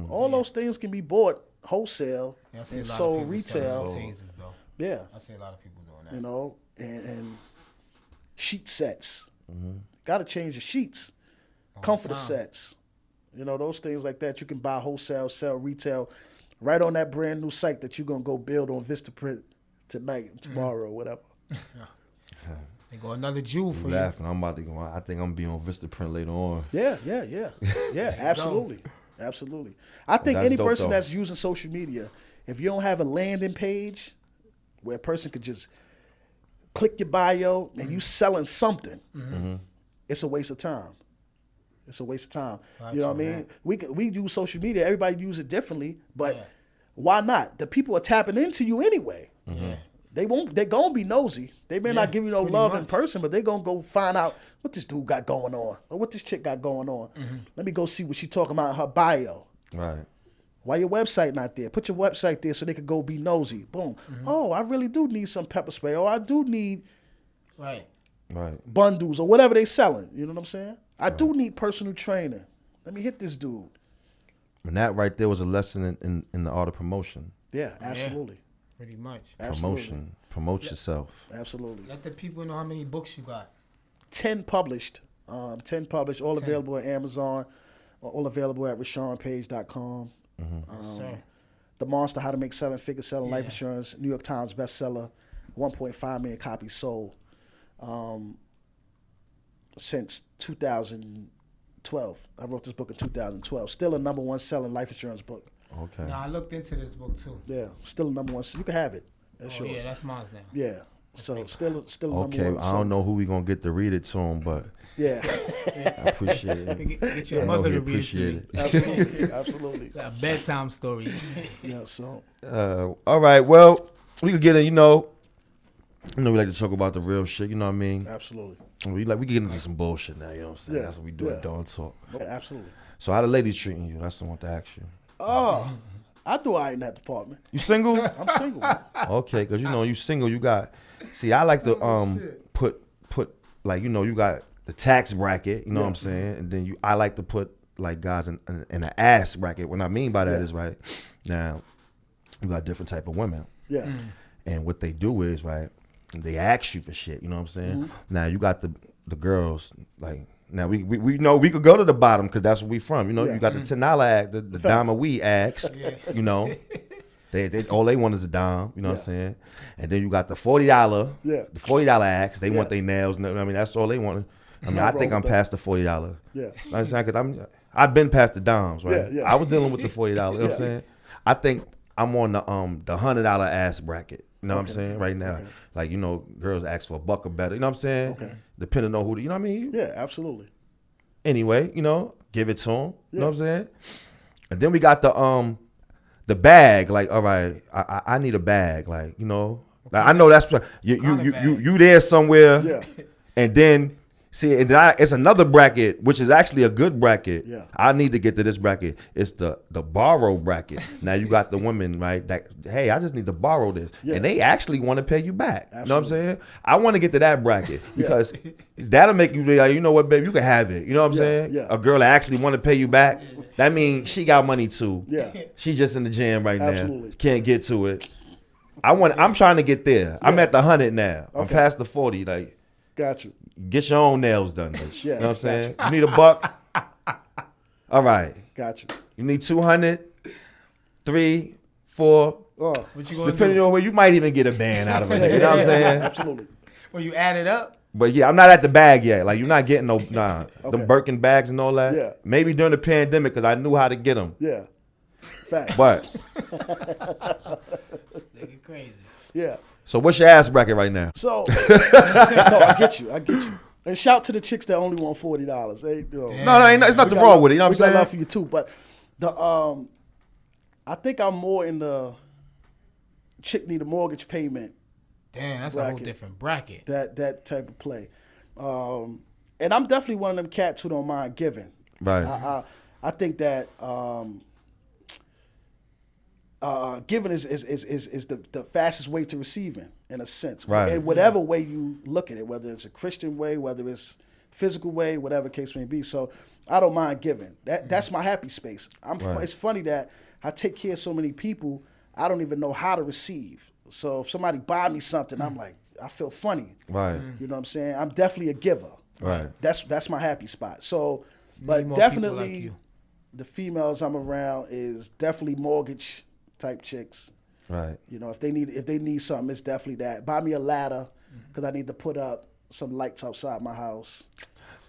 All those things can be bought wholesale Yeah, I see a and lot of sold people retail. selling tasers, though. Yeah. I see a lot of people doing that. You know, and sheet sets. Got to change the sheets. Comforter time. sets. You know, those things like that. You can buy wholesale, sell retail, right on that brand new site that you're going to go build on Vistaprint tonight, tomorrow, or whatever. They go another Jew for I'm you. laughing. I'm about to go. I think I'm gonna be on Vistaprint later on. Yeah, absolutely. Absolutely. I think That's any dope, person though. that's using social media, if you don't have a landing page where a person could just click your bio and you selling something, it's a waste of time. It's a waste of time. You know what I mean? We use social media. Everybody use it differently, but Yeah. why not? The people are tapping into you anyway. Yeah. They're gonna be nosy. They may not give you no pretty love in much. person, but they're gonna go find out what this dude got going on or what this chick got going on. Let me go see what she talking about in her bio. Right. Why your website not there? Put your website there so they could go be nosy. Boom. Oh, I really do need some pepper spray. Or I do need Right. Right. bundles or whatever they selling. You know what I'm saying? I do need personal training. Let me hit this dude. And that right there was a lesson in the art of promotion. Yeah, absolutely. Pretty much. Absolutely. Promotion. Promote yourself. Absolutely. Let the people know how many books you got. 10 published. 10 published, all available at Amazon, all available at RashaunPage.com. Sir. The Monster, How to Make Seven Figures Selling Life Yeah. Insurance, New York Times bestseller, 1.5 million copies sold since 2012. I wrote this book in 2012. Still a number one selling life insurance book. Okay. Now I looked into this book too. Yeah, still a number one. You can have it. That's Oh yours. yeah, that's mine now. Yeah. So still a number Okay. one. I don't know who we gonna get to read it to him, but Yeah, I appreciate it. Get your I know mother he to read it to appreciate you. it. absolutely, absolutely. A bedtime story. Yeah. So All right. Well, we could get in. You know, we like to talk about the real shit. You know what I mean? absolutely. We can get into some bullshit now. You know what I'm saying? Yeah, That's what we do yeah. at Dawn Talk. Yeah, absolutely. So how the ladies treating you? That's the one to ask you. Oh, I do all right in that department. You single? I'm single. Man. Okay, because you single, you got. See, I like to put like you got the tax bracket. You know what I'm saying, and then I like to put like guys in an ass bracket. What I mean by that is right now, you got different type of women. Yeah. And what they do is right, they ask you for shit. You know what I'm saying? Now you got the girls like. Now we know we could go to the bottom because that's where we from. You know, you got the $10 act, the dime a weed acts. You know, they all they want is a dime. You know what I'm saying? And then you got the $40, the $40 acts. They want their nails. I mean, that's all they want. I mean, I think I'm past the $40. Yeah, because I've been past the dimes, right? I was dealing with the $40. You know what I'm saying? I think I'm on the $100 ass bracket. You know what I'm saying? Right now. Okay. Like, girls ask for $1 or better. You know what I'm saying? Okay. Depending on who, you know what I mean? Yeah, absolutely. Anyway, give it to them. You know what I'm saying? And then we got the bag. Like, all right, I need a bag. Like, like, I know that's you there somewhere. Yeah. And then see, it's another bracket, which is actually a good bracket. Yeah. I need to get to this bracket. It's the borrow bracket. Now you got the women, right? That hey, I just need to borrow this, and they actually want to pay you back. Absolutely. You know what I'm saying? I want to get to that bracket because that'll make you like, you know what, babe, you can have it. You know what I'm saying? Yeah. A girl that actually want to pay you back. That means she got money too. Yeah. She just in the gym right Absolutely. now. Can't get to it. I'm trying to get there. I'm at the 100 now. I'm past the 40. Like, got you. get your own nails done, bitch. Yeah, You know what I'm saying? You need $1. All right. Got you. You need 200, 3, 4. Oh, What you gonna Depending do? on where you might even get a band out of it. You know what I'm saying? Absolutely. When you add it up, But yeah, I'm not at the bag yet. Like, you're not getting no, Okay. them Birkin bags and all that. Yeah. Maybe during the pandemic because I knew how to get them. Yeah. Facts. But, nigga crazy. Yeah. so what's your ass bracket right now? So, no, I get you. And shout to the chicks that only want $40. They, No, it's nothing wrong with it. You know what I'm saying? We got love for you too. But I think I'm more in the chick need a mortgage payment. Damn, that's a whole different bracket. That type of play. And I'm definitely one of them cats who don't mind giving. Right. I think that giving is the fastest way to receiving, in a sense. Right. In whatever way you look at it, whether it's a Christian way, whether it's physical way, whatever case may be. So I don't mind giving. That's my happy space. It's funny that I take care of so many people, I don't even know how to receive. So if somebody buy me something, I'm like, I feel funny. Right. You know what I'm saying? I'm definitely a giver. Right. That's my happy spot. So, Need but more definitely people like you. the females I'm around is definitely mortgage type chicks. Right. If they need something, it's definitely that. Buy me a ladder because I need to put up some lights outside my house.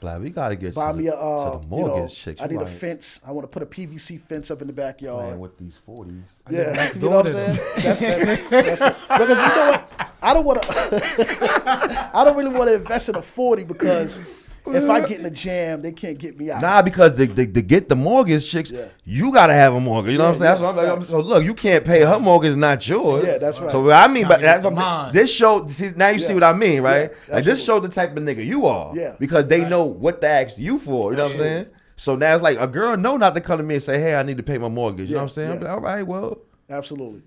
Like, we gotta get Buy me to the mortgage chicks. I need a like, fence. I want to put a PVC fence up in the backyard. man, with these 40s. Yeah, you know what I'm saying? That's it. Because you know what? I don't want to. I don't really want to invest in a 40 because if I get in a jam, they can't get me out. Nah, because to get the mortgage chicks, you gotta have a mortgage. You know what I'm saying? That's what I'm, so look, you can't pay her mortgage, not yours. Yeah, that's right. So what I mean, but Trying to that's get what I'm mine. saying. This show, see, now you see what I mean, right? Yeah, like this show the type of nigga you are. Yeah. Because they know what to ask you for. You know what I'm saying? So now it's like a girl know not to come to me and say, hey, I need to pay my mortgage. You know what I'm saying? I'm like, all right, well, Absolutely.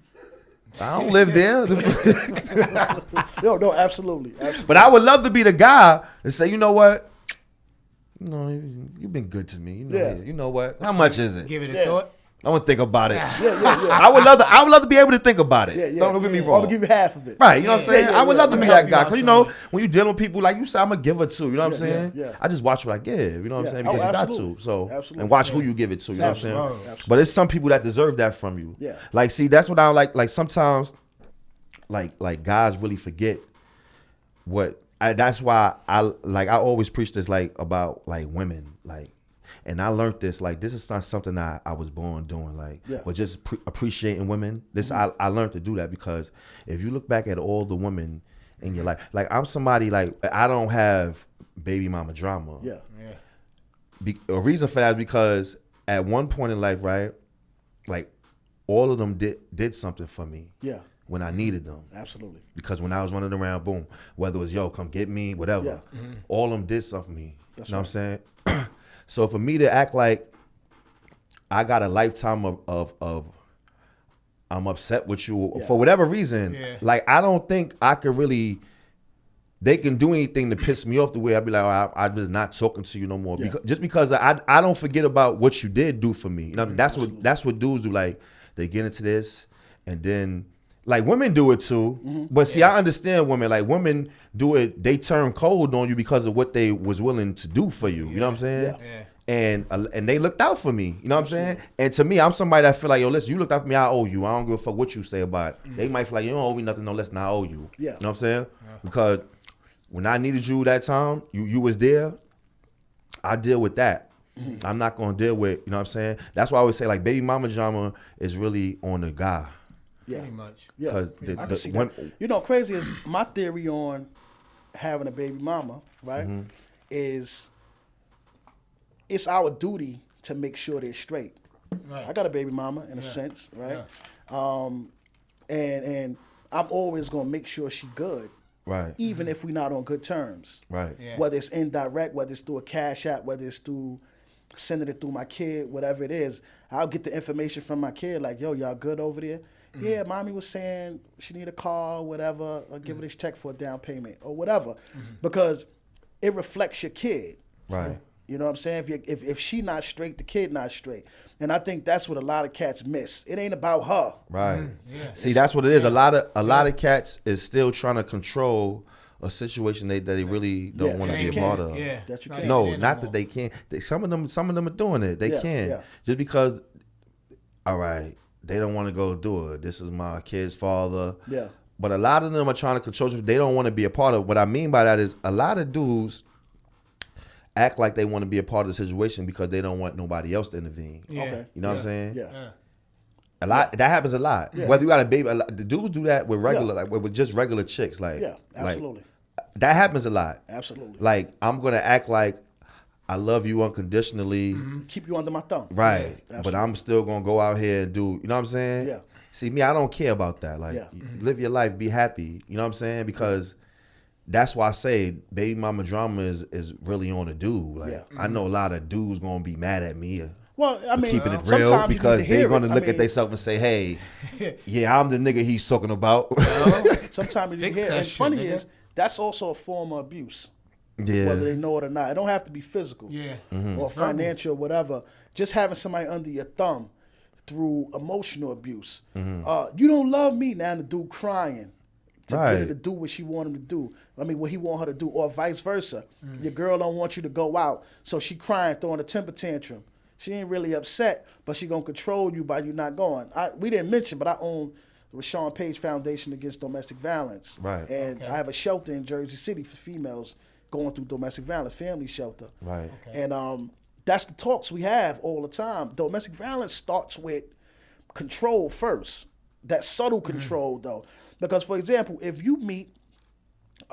I don't live there. No, absolutely. But I would love to be the guy and say, you know what? You've been good to me. You know what? How much is it? Give it a thought. I want to think about it. Yeah. I would love to be able to think about it. Yeah. Don't get me I'm wrong. gonna give you half of it. Right, you know what I'm saying? Yeah, I would love to be Help that you guy. out Because, some way. when you dealing with people, like you said, I'm a giver too. You know what I'm saying? Yeah. I just watch what I give. You know what I'm saying? Oh, Because you got absolutely. to. So, Absolutely. and watch who you give it to. You know what I'm saying? Absolutely. But it's some people that deserve that from you. Yeah. Like, see, that's what I like. Like, sometimes, like guys really forget that's why I always preach this, like, about, like, women. Like, and I learned this, like, this is not something I was born doing, like, but just appreciating women. This, I learned to do that because if you look back at all the women in your life, like, I'm somebody, like, I don't have baby mama drama. Yeah. A reason for that is because at one point in life, right, like, all of them did something for me. Yeah. When I needed them. Absolutely. Because when I was running around, boom, whether it was, yo, come get me, whatever, all of them did something for me. That's you know what I'm saying? So for me to act like I got a lifetime of I'm upset with you for whatever reason. Yeah. Like I don't think I could really. They can do anything to piss me off the way I'd be like, I'm just not talking to you no more. Yeah. Because I don't forget about what you did do for me. You know, that's what dudes do. Like they get into this, and then like women do it too. But see, I understand women. Like women do it. They turn cold on you because of what they was willing to do for you. You know what I'm saying? Yeah. And they looked out for me. You know what I'm saying? And to me, I'm somebody that feel like, yo, listen, you looked out for me, I owe you. I don't give a fuck what you say about it. They might feel like you don't owe me nothing, no less than I owe you. Yeah. You know what I'm saying? Because when I needed you that time, you was there. I deal with that. I'm not gonna deal with, you know what I'm saying? That's why I always say like baby mama drama is really on the guy. Yeah. Pretty much. Yeah. 'Cause I can see that. You know, crazy is my theory on having a baby mama, right? Is it's our duty to make sure they're straight. Right. I got a baby mama in a sense, right? And I'm always gonna make sure she good, Right. even if we're not on good terms. Right. Yeah. Whether it's indirect, whether it's through a cash app, whether it's through sending it through my kid, whatever it is, I'll get the information from my kid, like, yo, y'all good over there? Yeah, mommy was saying she need a car, whatever, or give her this check for a down payment or whatever, because it reflects your kid. Right. You know what I'm saying? If she not straight, the kid not straight. And I think that's what a lot of cats miss. It ain't about her. Right. Yeah. See, that's what it is. A lot of cats is still trying to control a situation they really don't Yeah, want to that be you a can. part of. Yeah. That you Not can. No, even not no that more. they can't. Some of them are doing it. They Yeah, can. yeah. Just because, all right, they don't want to go do it. This is my kid's father. Yeah. But a lot of them are trying to control you. They don't want to be a part of. What I mean by that is a lot of dudes act like they want to be a part of the situation because they don't want nobody else to intervene. Yeah. Okay. You know what I'm saying? Yeah. Yeah. A lot that happens a lot. Yeah. Whether you got a baby, the dudes do that with regular, Yeah. like with just regular chicks. Like, Yeah, absolutely. Like, that happens a lot. Absolutely. Like I'm gonna act like I love you unconditionally, Keep you under my thumb. right? Yeah, But I'm still gonna go out here and do. You know what I'm saying? Yeah. See me, I don't care about that. Like, Yeah. live your life, be happy. You know what I'm saying? Because that's why I say baby mama drama is really on a dude. Like Yeah. I know a lot of dudes gonna be mad at me. Well, I For mean, keeping it real sometimes you because need to hear they're gonna it. I look at mean, themselves and say, "Hey, yeah, I'm the nigga he's talking about." Sometimes you need Fix to hear it. that And shit, funny nigga. is, that's also a form of abuse, Yeah, whether they know it or not. It don't have to be physical Yeah. or financial or whatever. Just having somebody under your thumb through emotional abuse. You don't love me now, the dude crying to get her Right. to do what she want him to do. I mean, what he want her to do, or vice versa. Your girl don't want you to go out, so she crying, throwing a temper tantrum. She ain't really upset, but she gonna control you by you not going. We didn't mention, but I own the Rashaun Page Foundation Against Domestic Violence. Right. And Okay. I have a shelter in Jersey City for females going through domestic violence, family shelter. right. And that's the talks we have all the time. Domestic violence starts with control first. That subtle control, though. Because, for example, if you meet,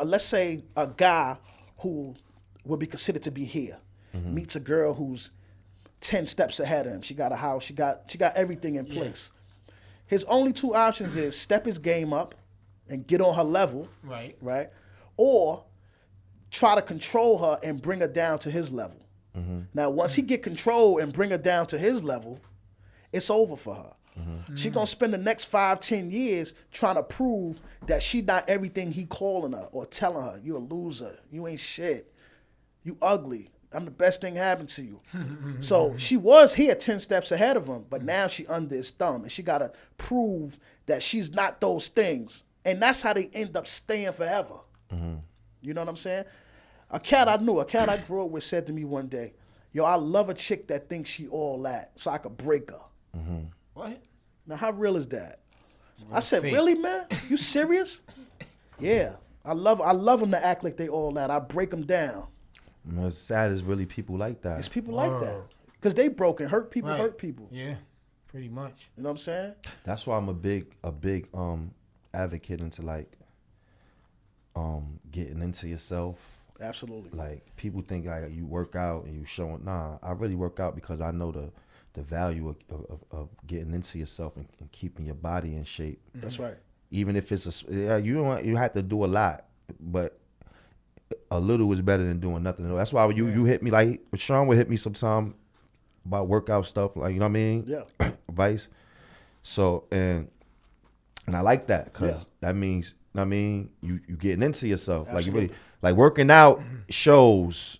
let's say, a guy who would be considered to be here, meets a girl who's 10 steps ahead of him. She got a house. She got everything in place. His only two options is step his game up and get on her level, Right. right? Or try to control her and bring her down to his level. Now, once he get control and bring her down to his level, it's over for her. She gonna spend the next 5-10 years trying to prove that she not everything he calling her or telling her. You a loser. You ain't shit. You ugly. I'm the best thing happened to you. So she was here 10 steps ahead of him, but now she under his thumb, and she gotta prove that she's not those things. And that's how they end up staying forever. You know what I'm saying? A cat I grew up with said to me one day, yo, I love a chick that thinks she all that, so I could break her. What? Now, how real is that? I said, fake. really, man? You serious? Yeah. I love them to act like they all that. I break them down. What's sad is really people like that. It's people like that. Because they broken. Hurt people Right. hurt people. Yeah. Pretty much. You know what I'm saying? That's why I'm a big advocate into like getting into yourself. Absolutely. Like people think like you work out and you showing. Nah, I really work out because I know the value of getting into yourself and keeping your body in shape. That's right. Even if it's you have to do a lot, but a little is better than doing nothing. That's why you hit me like Sean would hit me sometime workout stuff, like, you know what I mean? Yeah. Advice. So and I like that because Yeah. that means, I mean, you getting into yourself. Like you Absolutely. really, like working out shows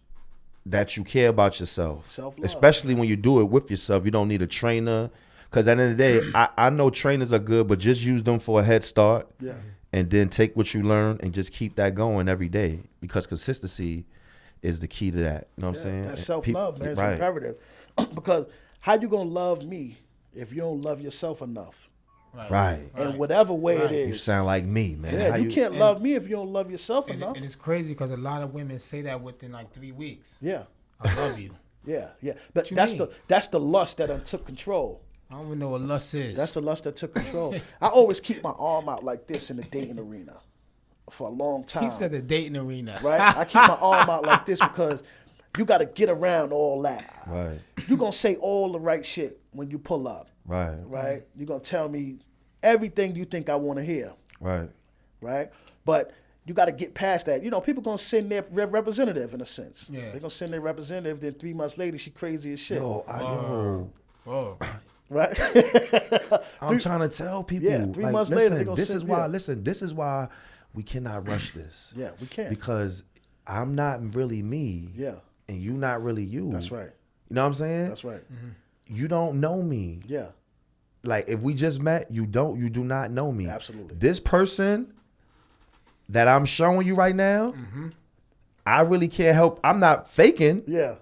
that you care about yourself. Self-love. Especially when you do it with yourself. You don't need a trainer. Because at the end of the day, I know trainers are good, but just use them for a head start. Yeah. And then take what you learn and just keep that going every day. Because consistency is the key to that. You know what I'm saying? That's And self-love, man. It's right. imperative. Because how you going to love me if you don't love yourself enough? Right. In whatever way it is. You sound like me, man. Yeah, How you can't love me if you don't love yourself enough. And it's crazy because a lot of women say that within like 3 weeks. Yeah. I love you. Yeah. But you that's mean? that's the lust that done took control. I don't even know what lust is. That's the lust that took control. I always keep my arm out like this in the dating arena for a long time. He said the dating arena. Right? I keep my arm out like this because you got to get around all that. Right. You're going to say all the right shit when you pull up. Right. Right? You're going to tell me everything you think I want to hear. Right. Right? But you got to get past that. You know, people going to send their representative in a sense. Yeah. They're going to send their representative, then 3 months later, she crazy as shit. Yo, Whoa. Right? I'm trying to tell people. Yeah, 3 like, months later, they listen, gonna this send- is why. yeah. Listen, this is why we cannot rush this. Yeah, we can't. Because I'm not really me. Yeah. And you not really you. That's right. You know what I'm saying? That's right. You don't know me. Yeah. Like if we just met, you do not know me. Absolutely. This person that I'm showing you right now, I really can't help. I'm not faking, Yeah.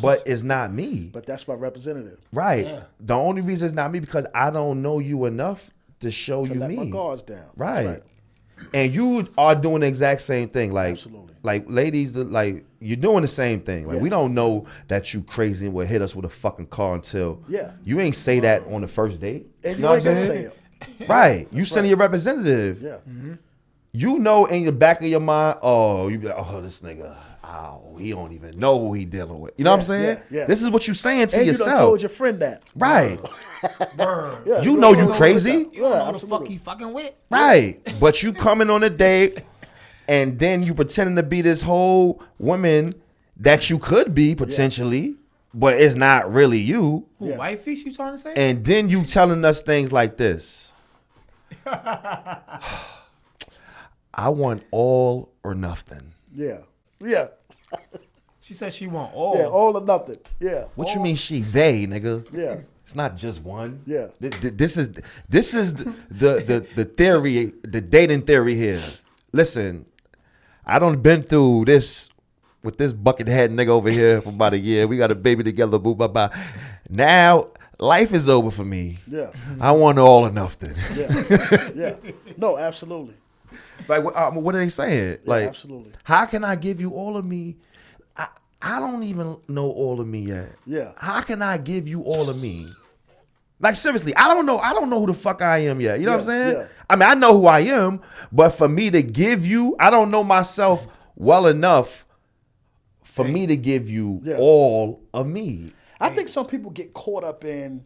but it's not me. But that's my representative. Right. Yeah. The only reason it's not me because I don't know you enough to show To you let me. my guards down. That's Right. And you are doing the exact same thing. Like, Absolutely. like ladies, like you're doing the same thing. Like Yeah. we don't know that you crazy and will hit us with a fucking car until Yeah. you ain't say that on the first date. And you know ain't what I'm gonna saying? say it. Right. You sending your representative. Yeah. You know in the back of your mind, oh, you be like, oh, this nigga, oh, he don't even know who he dealing with. You know what I'm saying? yeah. This is what you saying to And you yourself. done told your friend that. Right. Word. Yeah, You know done you told crazy. her that. You don't know the absolutely. fuck he fucking with. Right. But you coming on a date and then you pretending to be this whole woman that you could be potentially, but it's not really you. Who, Yeah. wifey, you trying to say? And then you telling us things like this. I want all or nothing. Yeah. Yeah. She said she want all. Yeah. All or nothing. Yeah. What you mean she they, nigga? Yeah. It's not just one. Yeah. This is the theory, the dating theory here. Listen, I done been through this with this bucket head nigga over here for about a year. We got a baby together, boo, bye, bye. Now life is over for me. Yeah. I want all or nothing. Yeah. Yeah. No, absolutely. Like, what are they saying? Like, absolutely. How can I give you all of me? I don't even know all of me yet. Yeah. How can I give you all of me? Like, seriously, I don't know who the fuck I am yet. You know what I'm saying? Yeah. I mean, I know who I am, but for me to give you, I don't know myself well enough for me to give you Yeah. all of me. I think some people get caught up in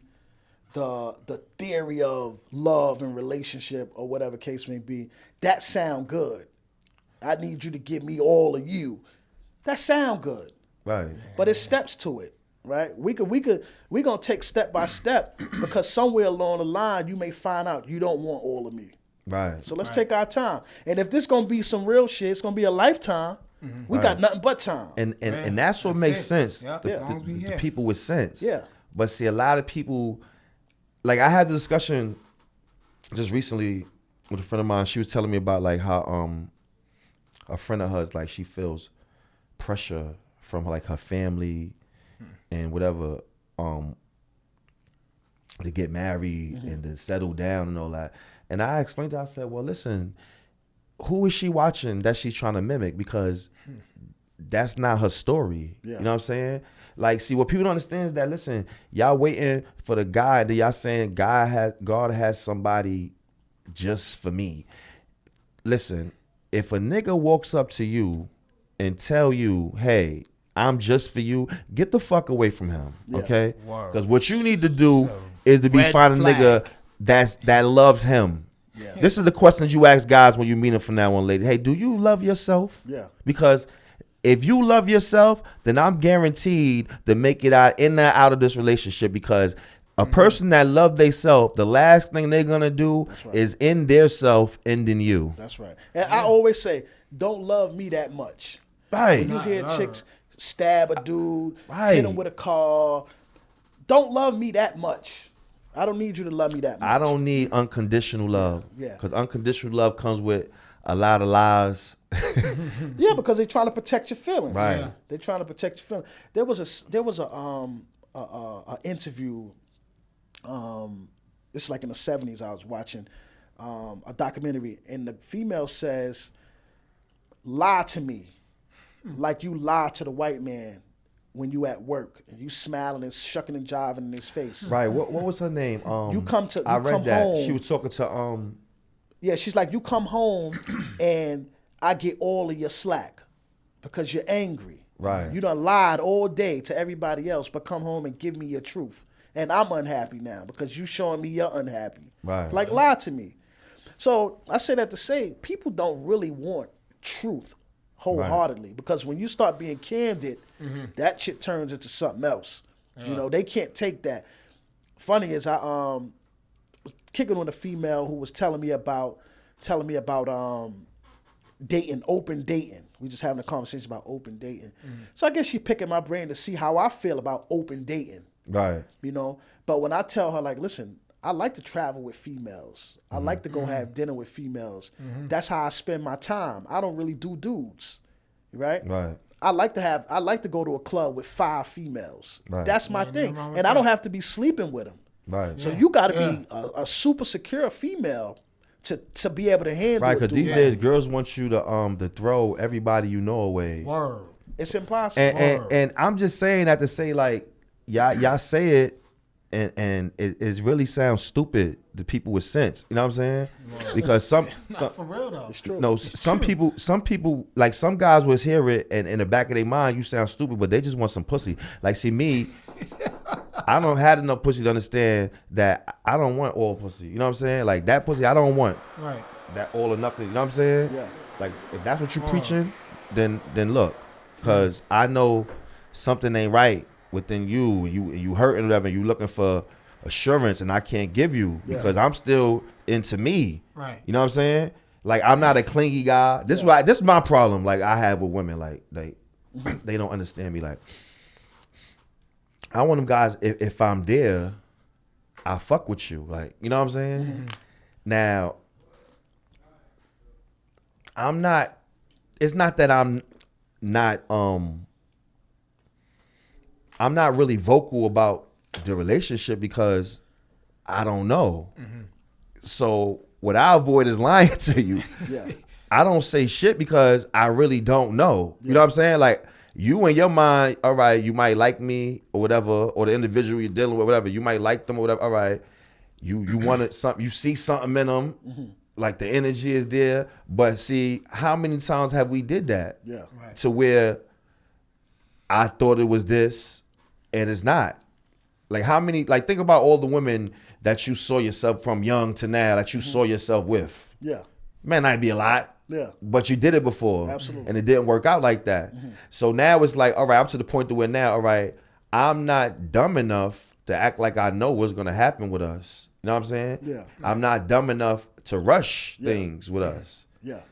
the theory of love and relationship or whatever case may be. That sound good. I need you to give me all of you. That sound good. Right. But it's steps to it, right? We're gonna take step by step because somewhere along the line you may find out you don't want all of me. Right. So let's take our time. And if this gonna be some real shit, it's gonna be a lifetime. We got nothing but time. And that's what That's makes it. sense. Yep, The, as long as we the here. people with sense. Yeah. But see, a lot of people, like I had the discussion just recently with a friend of mine. She was telling me about like how a friend of hers, like she feels pressure from like her family and whatever to get married and to settle down and all that. And I explained to her, I said, well, listen, who is she watching that she's trying to mimic? Because that's not her story. Yeah. You know what I'm saying? Like, see, what people don't understand is that, listen, y'all waiting for the guy, that y'all saying God has somebody just for me. Listen, if a nigga walks up to you and tell you, hey, I'm just for you, get the fuck away from him, okay? Word. Because what you need to do is to be red finding a flag. nigga that loves him. Yeah. This is the questions you ask guys when you meet them from now on, lady. Hey, do you love yourself? Yeah. Because if you love yourself, then I'm guaranteed to make it out of this relationship, because a person that love themselves, the last thing they're gonna do is end their self ending you. That's right. And I always say, don't love me that much. Right. When you hear chicks stab a dude, Right. hit him with a car, don't love me that much. I don't need you to love me that much. I don't need unconditional love. Yeah. Because unconditional love comes with a lot of lies. Yeah, because they're trying to protect your feelings. Right. Yeah. They're trying to protect your feelings. There was a interview. It's like in the 70s. I was watching a documentary, and the female says, "Lie to me, like you lie to the white man when you at work and you smiling and shucking and jiving in his face." Right. What was her name? You come to. I You read come that. home. She was talking to Yeah, she's like, you come home and I get all of your slack because you're angry. Right. You done lied all day to everybody else, but come home and give me your truth. And I'm unhappy now because you showing me you're unhappy. Right. Like, lie to me. So I say that to say, people don't really want truth wholeheartedly, because when you start being candid, that shit turns into something else. You know, they can't take that. Funny is, I was kicking with a female who was telling me about dating, open dating. We just having a conversation about open dating. So I guess she picking my brain to see how I feel about open dating. right. You know, but when I tell her, like, listen, I like to travel with females. I like to go have dinner with females. That's how I spend my time. I don't really do dudes, right? Right. I like to go to a club with 5 females. Right. That's my Yeah, thing, nothing wrong with and I don't that. have to be sleeping with them. Right. So you got to be a super secure female to be able to handle. Right, a because dude. these days girls want you to throw everybody you know away. Word. It's impossible. And I'm just saying that to say, like, y'all say it, and it really sounds stupid to people with sense. You know what I'm saying? Because some For real though. It's true. no, some people, like, some guys will hear it, and in the back of their mind, you sound stupid, but they just want some pussy. Like, see me, I don't had enough pussy to understand that I don't want all pussy. You know what I'm saying? Like, that pussy I don't want. Right. That all or nothing. You know what I'm saying? Yeah. Like, if that's what you're preaching, then look, because I know something ain't right within you, and you hurting or whatever, and you looking for assurance, and I can't give you because I'm still into me. Right. You know what I'm saying? Like, I'm not a clingy guy. This is my problem. Like, I have with women. Like, they don't understand me. Like, I want them guys. If I'm there, I fuck with you. Like, you know what I'm saying? Now, I'm not. It's not that I'm not. I'm not really vocal about the relationship because I don't know. So what I avoid is lying to you. Yeah. I don't say shit because I really don't know. You know what I'm saying? Like, you in your mind, all right, you might like me or whatever, or the individual you're dealing with, whatever. You might like them or whatever. All right, you wanted something. You see something in them, like the energy is there. But see, how many times have we did that? Yeah. Right. To where I thought it was this, and it's not. Like, how many? Like, think about all the women that you saw yourself from young to now that you saw yourself with. Yeah. Man, that'd be a lot. Yeah. But you did it before. Absolutely. And it didn't work out like that. So now it's like, all right, I'm to the point to where now, all right, I'm not dumb enough to act like I know what's going to happen with us. You know what I'm saying? Yeah. I'm not dumb enough to rush things with us. Yeah.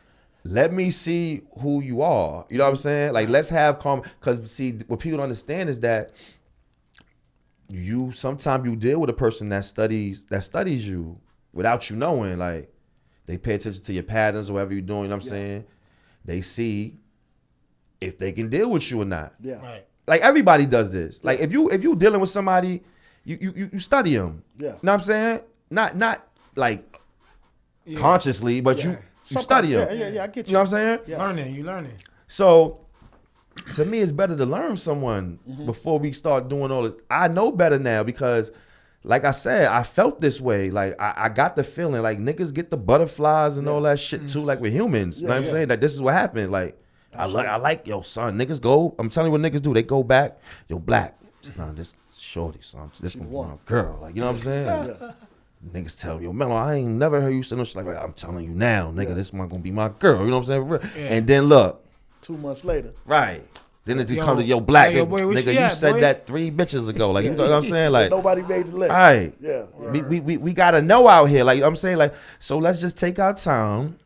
Let me see who you are. You know what I'm saying? Like, let's have calm. Because, see, what people don't understand is that sometimes you deal with a person that studies you without you knowing. Like, they pay attention to your patterns or whatever you're doing. You know what I'm saying? They see if they can deal with you or not. Yeah. Right. Like, everybody does this. Like, if you dealing with somebody, you study them. Yeah. You know what I'm saying? Not like consciously, but you study them. Yeah, I get you. You know what I'm saying? Yeah. You learning. So, to me, it's better to learn someone before we start doing all this. I know better now because, like I said, I felt this way. Like, I got the feeling, like, niggas get the butterflies and all that shit too, like, with humans. You know what I'm saying? That this is what happens. Like, I like, yo, son, niggas go, I'm telling you what niggas do. They go back, yo, black. Nah, this shorty, son. This gonna be my girl. Like, you know what I'm saying? Niggas tell me, yo, Mello, I ain't never heard you say no shit like that. I'm telling you now, nigga, this is gonna be my girl. You know what I'm saying? And then look, 2 months later. Right. Then it Yo, comes to black hey, yo, boy, where nigga. she You at, said boy? that 3 bitches ago. Like, you know what I'm saying? Like, Nobody made the list. all right. Yeah. We gotta know out here. Like I'm saying, like, so let's just take our time.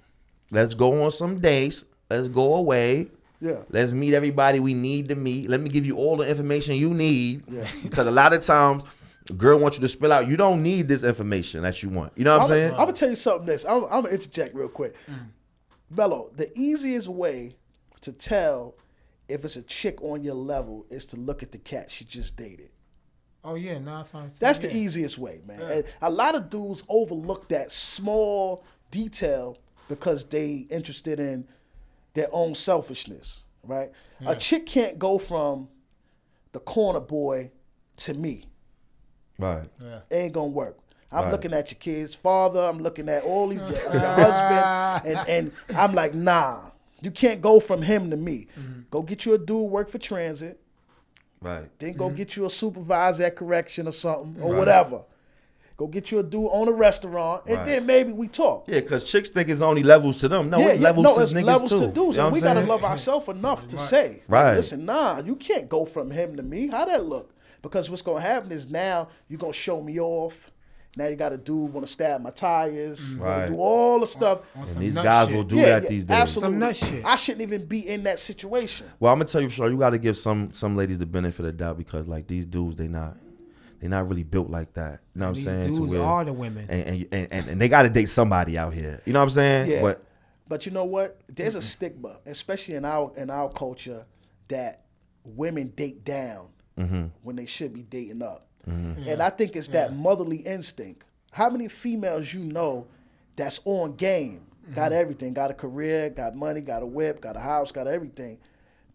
Let's go on some dates. Let's go away. Yeah. Let's meet everybody we need to meet. Let me give you all the information you need. Yeah. Because a lot of times, a girl wants you to spill out. You don't need this information that you want. You know what I'm saying? I'm gonna tell you something. I'm gonna interject real quick. Mello, the easiest way to tell if it's a chick on your level is to look at the cat she just dated. Oh yeah, no, That's the easiest way, man. And a lot of dudes overlook that small detail because they interested in their own selfishness, right? Yeah. A chick can't go from the corner boy to me. Right. Yeah. It ain't gonna work. I'm Right. looking at your kid's father. I'm looking at all these, your husband, and I'm like, nah, you can't go from him to me. Go get you a dude work for transit. Right. Then go get you a supervisor at correction or something or whatever. Go get you a dude on a restaurant, and then maybe we talk. Yeah, because chicks think it's only levels to them. No, it's levels to it's niggas levels too. to dudes, You know and what we I'm gotta saying? love ourselves enough to say, Right. listen, nah, you can't go from him to me. How that look? Because what's gonna happen is now you're gonna show me off. Now you got a dude want to stab my tires, want Right. to do all the stuff. On And some these nut guys shit. will do that these days. Absolutely. Some nut shit. I shouldn't even be in that situation. Well, I'm gonna tell you, Sean, you got to give some ladies the benefit of the doubt because like these dudes, they not really built like that. You know what I'm These saying? dudes are the women. And they got to date somebody out here. You know what I'm saying? Yeah. But you know what? There's a stigma, especially in our culture, that women date down when they should be dating up. And I think it's that motherly instinct. How many females you know that's on game, got everything, got a career, got money, got a whip, got a house, got everything,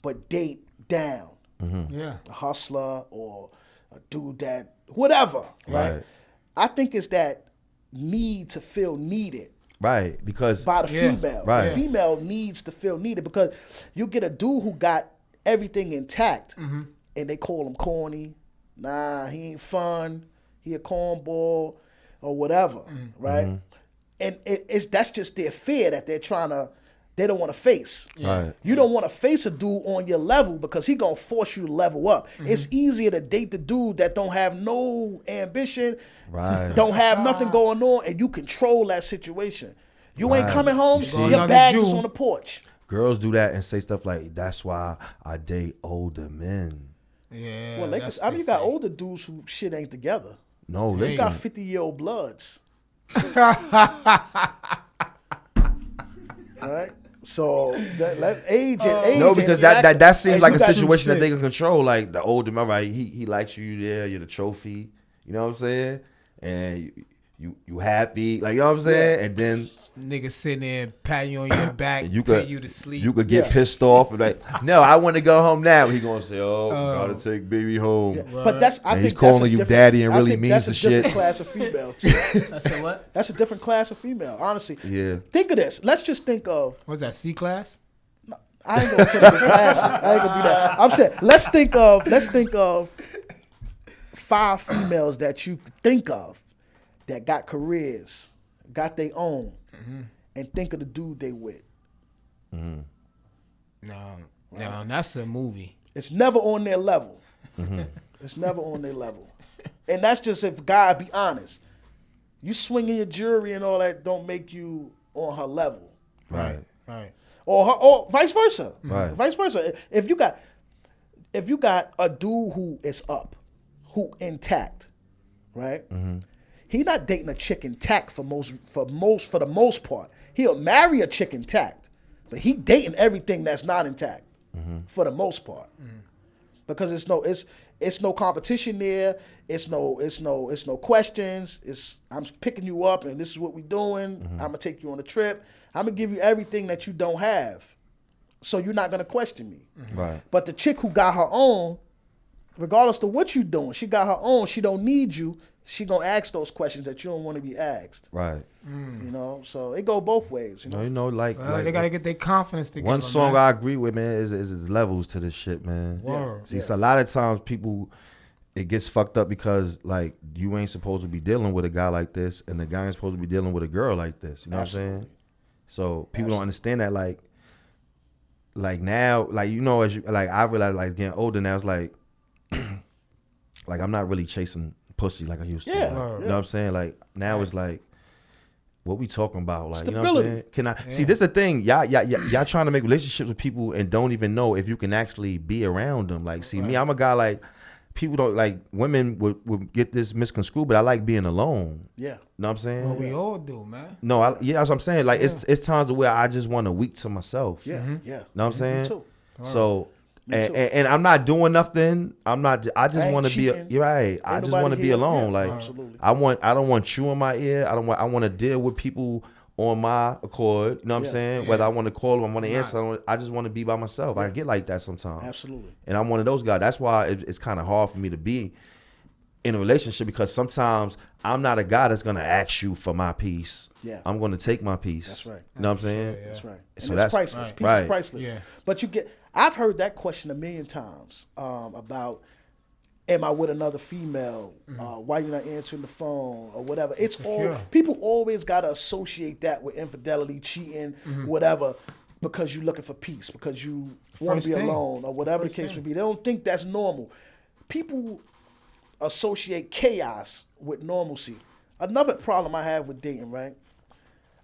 but date down? Yeah. A hustler or a dude that whatever, right? Right. I think it's that need to feel needed right, because by the female. right. The female needs to feel needed because you get a dude who got everything intact and they call him corny. Nah, he ain't fun. He a cornball or whatever, right? And that's just their fear that they don't want to face. Right. You don't want to face a dude on your level because he gonna force you to level up. It's easier to date the dude that don't have no ambition, Right. don't have nothing going on, and you control that situation. You ain't Right. coming home, You see? your Another bags is Jew. on the porch. girls do that and say stuff like, "That's why I date older men." Yeah. Well, that's I mean, you got say. older dudes who shit ain't together. No, They listen. got 50-year-old bloods. Right? So that age and age. No, and because factor. that seems Hey, like you a got- situation that shit. they can control. Like the older man, right? He likes you there. You're the trophy. You know what I'm saying? And you happy. Like you know what I'm saying? And then Nigga sitting there patting you on your back, you put could you to sleep. You could get Yeah. pissed off and like, no, I want to go home now. He gonna say, "Oh, gotta take baby home." Yeah. But that's I And think he's calling that's a you different- daddy and I really think means that's the a different shit. class of female too. I said what? That's a different class of female. Honestly, Yeah. think of this. Let's just think of. What's that? C class? I ain't gonna put it in classes. I ain't gonna do that. I'm saying let's think of 5 females that you think of that got careers, got their own, and think of the dude they with. No, that's a movie. It's never on their level. It's never on their level. And that's just if God be honest. You swinging your jewelry and all that don't make you on her level. Right. Right. Or vice versa. Right. Vice versa. If you got a dude who is up, who intact, right? He not dating a chick intact for the most part. He'll marry a chick intact, but he dating everything that's not intact for the most part. Because it's no competition there. It's no questions. I'm picking you up and this is what we doing. I'm gonna take you on a trip. I'm gonna give you everything that you don't have. So you're not gonna question me. Right. But the chick who got her own, regardless of what you doing, she got her own. She don't need you. She gonna ask those questions that you don't want to be asked. Right. You know, so it go both ways. You know, No, you know, like They gotta get their confidence together. one song man. I agree with, man, is levels to this shit, man. Word. See, so a lot of times people, it gets fucked up because like you ain't supposed to be dealing with a guy like this, and the guy ain't supposed to be dealing with a girl like this. You know what I'm saying? So people don't understand that. Like like now, like you know, as you like, I realize like getting older now, it's like, like I'm not really chasing pussy like I used to. Yeah, Like, yeah. You know what I'm saying? Like now it's like, what we talking about? Like you know what I'm Stability. saying? Can I see? This is the thing, y'all trying to make relationships with people and don't even know if you can actually be around them. Like, see, me, I'm a guy like. People don't like women would get this misconstrued, but I like being alone. Yeah. You know what I'm saying? Well, we all do, man. No, that's what I'm saying. Like it's times where I just want a week to myself. Yeah. Mm-hmm. Yeah. Know what I'm saying? Me too. So Me too. and I'm not doing nothing. I just ain't want to be. cheating. You're right. I Ain't just nobody want to be here. alone. Yeah, like absolutely. I don't want you in my ear. I want to deal with people on my accord. You know what I'm Yeah. saying? Yeah. Whether I want to call them, I want to Right. answer. I just want to be by myself. I get like that sometimes. Absolutely. And I'm one of those guys. That's why it's kind of hard for me to be in a relationship because sometimes I'm not a guy that's gonna ask you for my piece. Yeah. I'm gonna take my piece. That's right. You know what I'm saying? Yeah. That's right. And So it's that's- priceless. right. Peace Right. is priceless. Yeah. But I've heard that question a million times about, am I with another female? Why you not answering the phone or whatever? It's all Insecure. people always got to associate that with infidelity, cheating, whatever, because you're looking for peace, because you want First to be thing. alone or whatever the First case thing. may be. They don't think that's normal. People associate chaos with normalcy. Another problem I have with dating, right?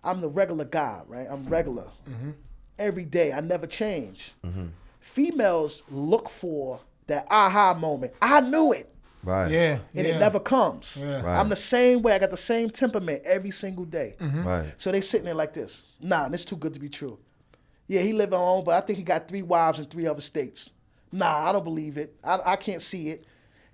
I'm the regular guy, right? I'm regular. Every day, I never change. Females look for that aha moment. I knew it. Right. Yeah. And yeah. it never comes. Yeah. Right. I'm the same way. I got the same temperament every single day. Right. So they sitting there like this. Nah, this too good to be true. Yeah, he live alone, but I think he got 3 wives in 3 other states. Nah, I don't believe it. I can't see it.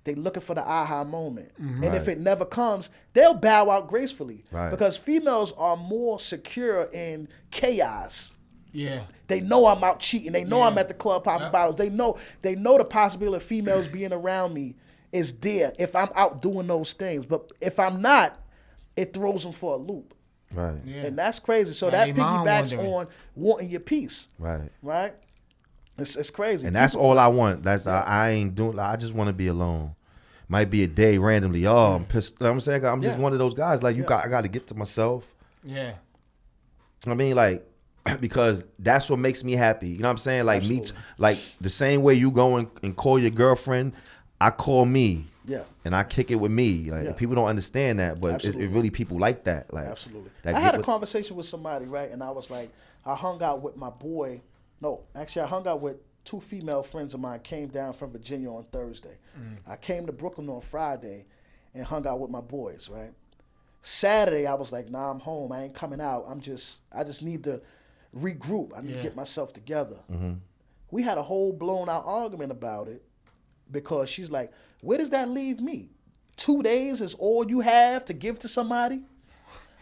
They looking for the aha moment. And if Right. it never comes, they'll bow out gracefully. Right. Because females are more secure in chaos. Yeah. They know I'm out cheating. They know Yeah. I'm at the club popping Yep. bottles. They know the possibility of females being around me is there if I'm out doing those things. But if I'm not, it throws them for a loop. Right. Yeah. And that's crazy. So Now that they mind piggybacks wandering. on wanting your peace, Right. right? It's crazy. And that's all I want. That's I ain't doing. Like, I just want to be alone. Might be a day randomly. Oh, I'm pissed. You know what I'm saying I'm just Yeah. one of those guys. Like Yeah. I got to get to myself. Yeah. I mean, like, because that's what makes me happy. You know what I'm saying? Like Absolutely. like the same way you go and call your girlfriend, I call me. Yeah. And I kick it with me. Like Yeah. people don't understand that, but it Absolutely. really people like that. Like Absolutely. that I get had a with- conversation with somebody, right? And I was like, I hung out with my boy. No, actually, I hung out with 2 female friends of mine, came down from Virginia on Thursday. I came to Brooklyn on Friday and hung out with my boys, right? Saturday, I was like, nah, I'm home. I ain't coming out. I just need to regroup. I need to Yeah. get myself together. We had a whole blown out argument about it because she's like, where does that leave me? 2 days is all you have to give to somebody?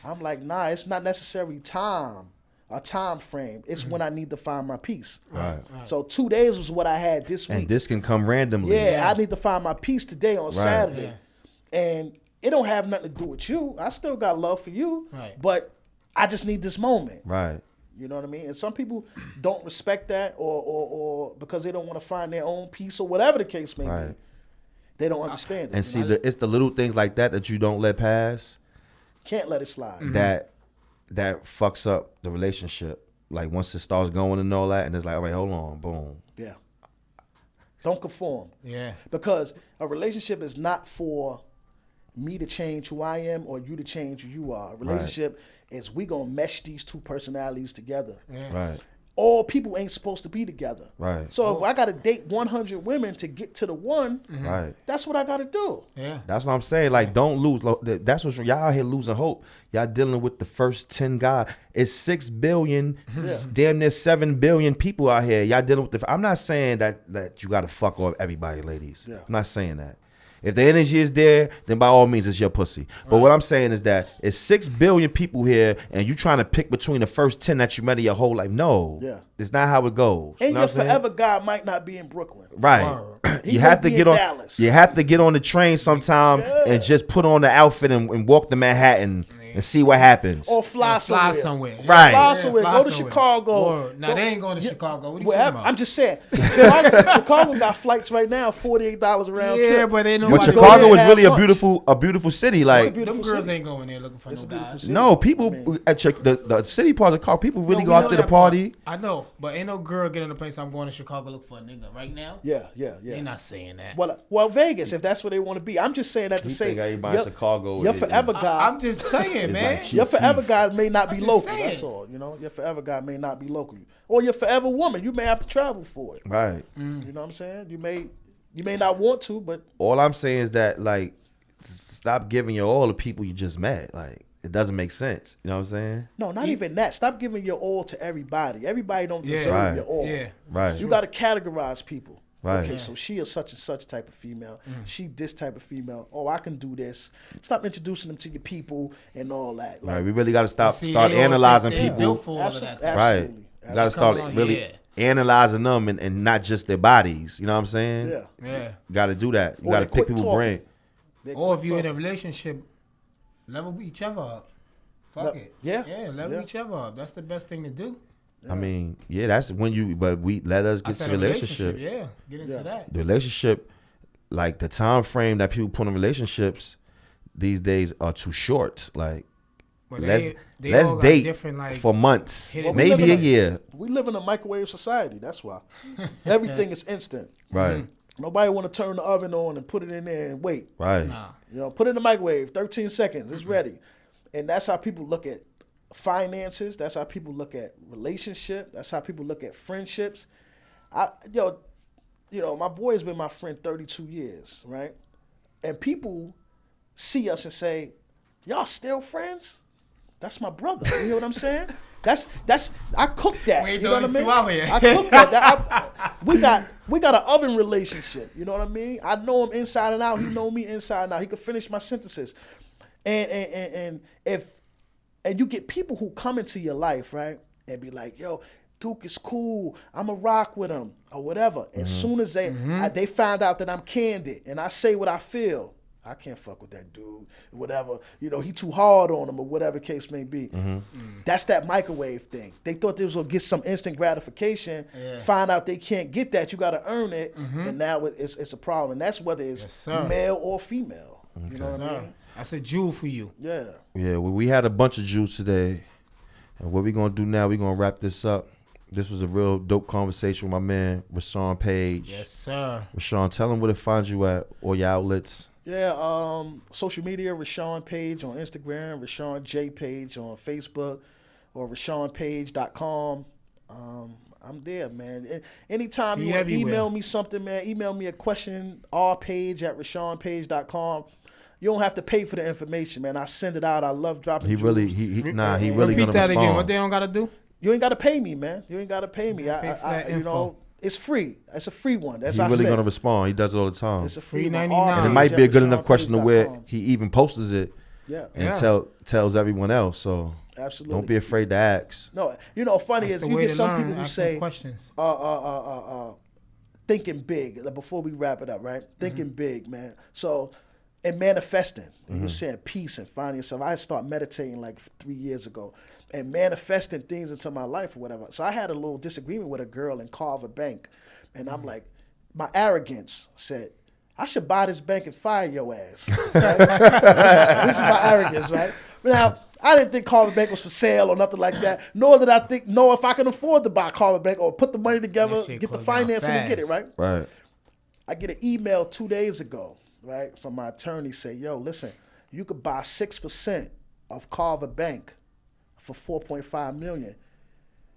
I'm like, nah, it's not necessarily a time frame. It's when I need to find my peace. Right. So 2 days was what I had this And week. this can come randomly. Yeah, I need to find my peace today on Saturday. Yeah. And it don't have nothing to do with you. I still got love for you. Right. But I just need this moment. Right. You know what I mean? And some people don't respect that or because they don't want to find their own peace or whatever the case may be. Right. They don't understand it. And see, it's the little things like that you don't let pass Can't let it slide. that fucks up the relationship. Like once it starts going and all that, and it's like, all right, hold on, boom. Yeah. Don't conform. Yeah. Because a relationship is not for me to change who I am or you to change who you are. A relationship is we gonna mesh these 2 personalities together. Yeah. Right. All people ain't supposed to be together. Right. So if I gotta date 100 women to get to the one, Right. that's what I gotta do. Yeah. That's what I'm saying. Like, don't lose. That's what y'all out here losing hope. Y'all dealing with the first 10 guys. It's 6 billion, damn near 7 billion people out here. Y'all dealing with I'm not saying that you got to fuck off everybody, ladies. Yeah. I'm not saying that. If the energy is there, then by all means, it's your pussy. But what I'm saying is that it's 6 billion people here, and you trying to pick between the first 10 that you met in your whole life. No. Yeah. It's not how it goes. And You know your what I'm saying? forever guy might not be in Brooklyn. Right. He You might have to be get in on. Dallas. You have to get on the train sometime and just put on the outfit and walk to Manhattan and see what happens. Or fly somewhere. Right. Fly somewhere. Go to Chicago. Now, they ain't going to Chicago. What are you Wherever. talking about? I'm just saying. Chicago got flights right now, $48 around trip. Yeah, but they know. But might go Chicago there is and really have a beautiful city. Like beautiful them girls city. ain't going there looking for no guys. city. no people I mean- at the city parts of Chicago, people really No, go we out know there to that part. party. I know, but ain't no girl get on the place. I'm going to Chicago look for a nigga right now. Yeah. They're not saying that. Well, Vegas, if that's where they want to be. I'm just saying that to You say think everybody in Chicago your is- forever guy. I'm just saying, man. like Your forever guy may not be I'm local. just saying. That's all. You know, your forever guy may not be local. Or your forever woman, you may have to travel for it. Right. You know what I'm saying? You may not want to, but All I'm saying is that like stop giving your all to people you just met. Like it doesn't make sense. You know what I'm saying? no, not even that. Stop giving your all to everybody. Everybody don't Yeah. deserve Right. your all. Yeah. Right. You got to categorize people. Right. Okay, so she is such and such type of female. She this type of female. Oh, I can do this. Stop introducing them to your people and all that. Like, Right. We really got to start See, start they all analyzing think they people. built for all of that. Absolutely. Right. Absolutely. You got to start Come on, really yeah. analyzing them and not just their bodies. You know what I'm saying? Yeah. Yeah. You got to do that. You Or got to they pick quit people's talking. brain. They Or if quit you're in a talking. relationship, level each other up. Fuck it. Yeah. Yeah, level Yeah. each other up. That's the best thing to do. I mean, yeah, that's when you. But we let us I get said to a relationship. Yeah, get into Yeah. that. The relationship, like the time frame that people put in relationships these days are too short. Like But let's they all got date different, like, for months, hidden we live maybe a in year. We live in a microwave society. That's why everything is instant. Right, Nobody want to turn the oven on and put it in there and wait. right, Nah. You know, put it in the microwave, 13 seconds, it's ready. And that's how people look at finances. That's how people look at relationship. That's how people look at friendships. You know, my boy has been my friend 32 years, right? And people see us and say, y'all still friends? That's my brother. You know what I'm saying? That's I cooked that. We You know what I doing mean? two out here. I cooked that. We got an oven relationship. You know what I mean? I know him inside and out. He know me inside and out. He could finish my sentences. And you get people who come into your life, right, and be like, yo, Duke is cool. I'ma rock with him or whatever. As soon as they find out that I'm candid and I say what I feel, I can't fuck with that dude, whatever. You know, he too hard on him or whatever case may be. That's that microwave thing. They thought they was gonna get some instant gratification. Yeah. Find out they can't get that. You gotta earn it, and now it's a problem. And that's whether it's Yes, sir. male or female. You know what I Sir, mean? that's a jewel for you. Yeah. yeah. Well, we had a bunch of juice today, and what we gonna do now? We gonna wrap this up. This was a real dope conversation with my man Rashaun Page. Yes, sir. Rashaun, tell him where to find you at, or your outlets. Yeah, social media, Rashaun Page on Instagram, Rashaun J Page on Facebook, or RashaunPage.com. I'm there, man. Anytime He you want to everywhere. email me something, man, email me a question, rpage@RashaunPage.com. You don't have to pay for the information, man. I send it out. I love dropping He jewels. really, he really Repeat gonna that respond. again. What they don't gotta do? You ain't got to pay me, man. You ain't got to pay me. Pay for that You info. know, it's free. It's a free one. That's He I really said. gonna respond. He does it all the time. It's a free one. $3.99. And it might be a good enough question to where RPage.com. he even posts it Yeah, and Yeah. tells everyone else. So absolutely. don't be afraid to ask. No, you know, funny That's is the you way get to some learn. people who Ask them say, questions. thinking big. Like, before we wrap it up, right? Thinking big, man. So, and manifesting. You were saying peace and finding yourself. I started meditating like 3 years ago and manifesting things into my life or whatever. So I had a little disagreement with a girl in Carver Bank. And I'm like, my arrogance said, I should buy this bank and fire your ass. Right? This is my arrogance, right? Now, I didn't think Carver Bank was for sale or nothing like that. Nor did I know if I can afford to buy Carver Bank or put the money together, That shit get the closed down financing and get it, fast. right? Right. I get an email 2 days ago, right, from my attorney say, yo, listen, you could buy 6% of Carver Bank for $4.5 million.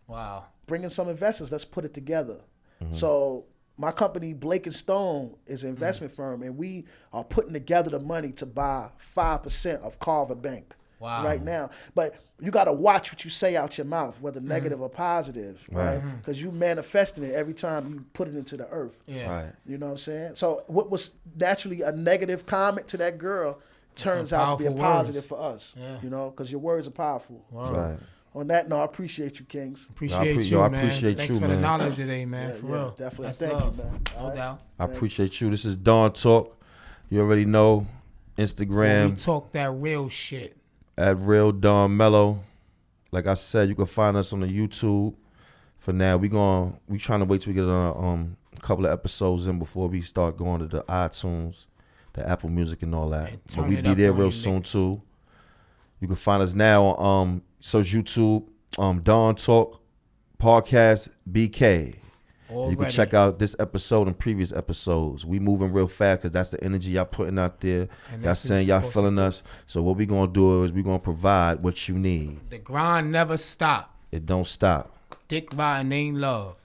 Wow. Bring in some investors, let's put it together. So my company, Blake & Stone, is an investment firm, and we are putting together the money to buy 5% of Carver Bank Wow. right now. But you got to watch what you say out your mouth, whether negative or positive, right? Because you manifesting it every time you put it into the earth. Yeah. Right. You know what I'm saying? So what was naturally a negative comment to that girl turns Some out to be a powerful positive words. for us. Yeah. You know, because your words are powerful. Wow. So Right. on that note, I appreciate you, Kings. Appreciate appre- you, yo, I man. appreciate Thanks you, for man. the knowledge today, man. Yeah, for yeah, real. definitely. That's Thank you, love. man. No All right. doubt. I appreciate you. This is Dawn Talk. You already know. We Instagram. talk that real shit. at Real Don Mello. Like I said, you can find us on the YouTube. For now, we trying to wait till we get a couple of episodes in before we start going to the iTunes, the Apple Music, and all that. But we be there real soon too. You can find us now on search YouTube, Don Talk Podcast BK. You can check out this episode and previous episodes. We moving real fast because that's the energy y'all putting out there. Y'all saying y'all feeling us. So what we gonna do is we gonna provide what you need. The grind never stop. It don't stop. Dick riding ain't love.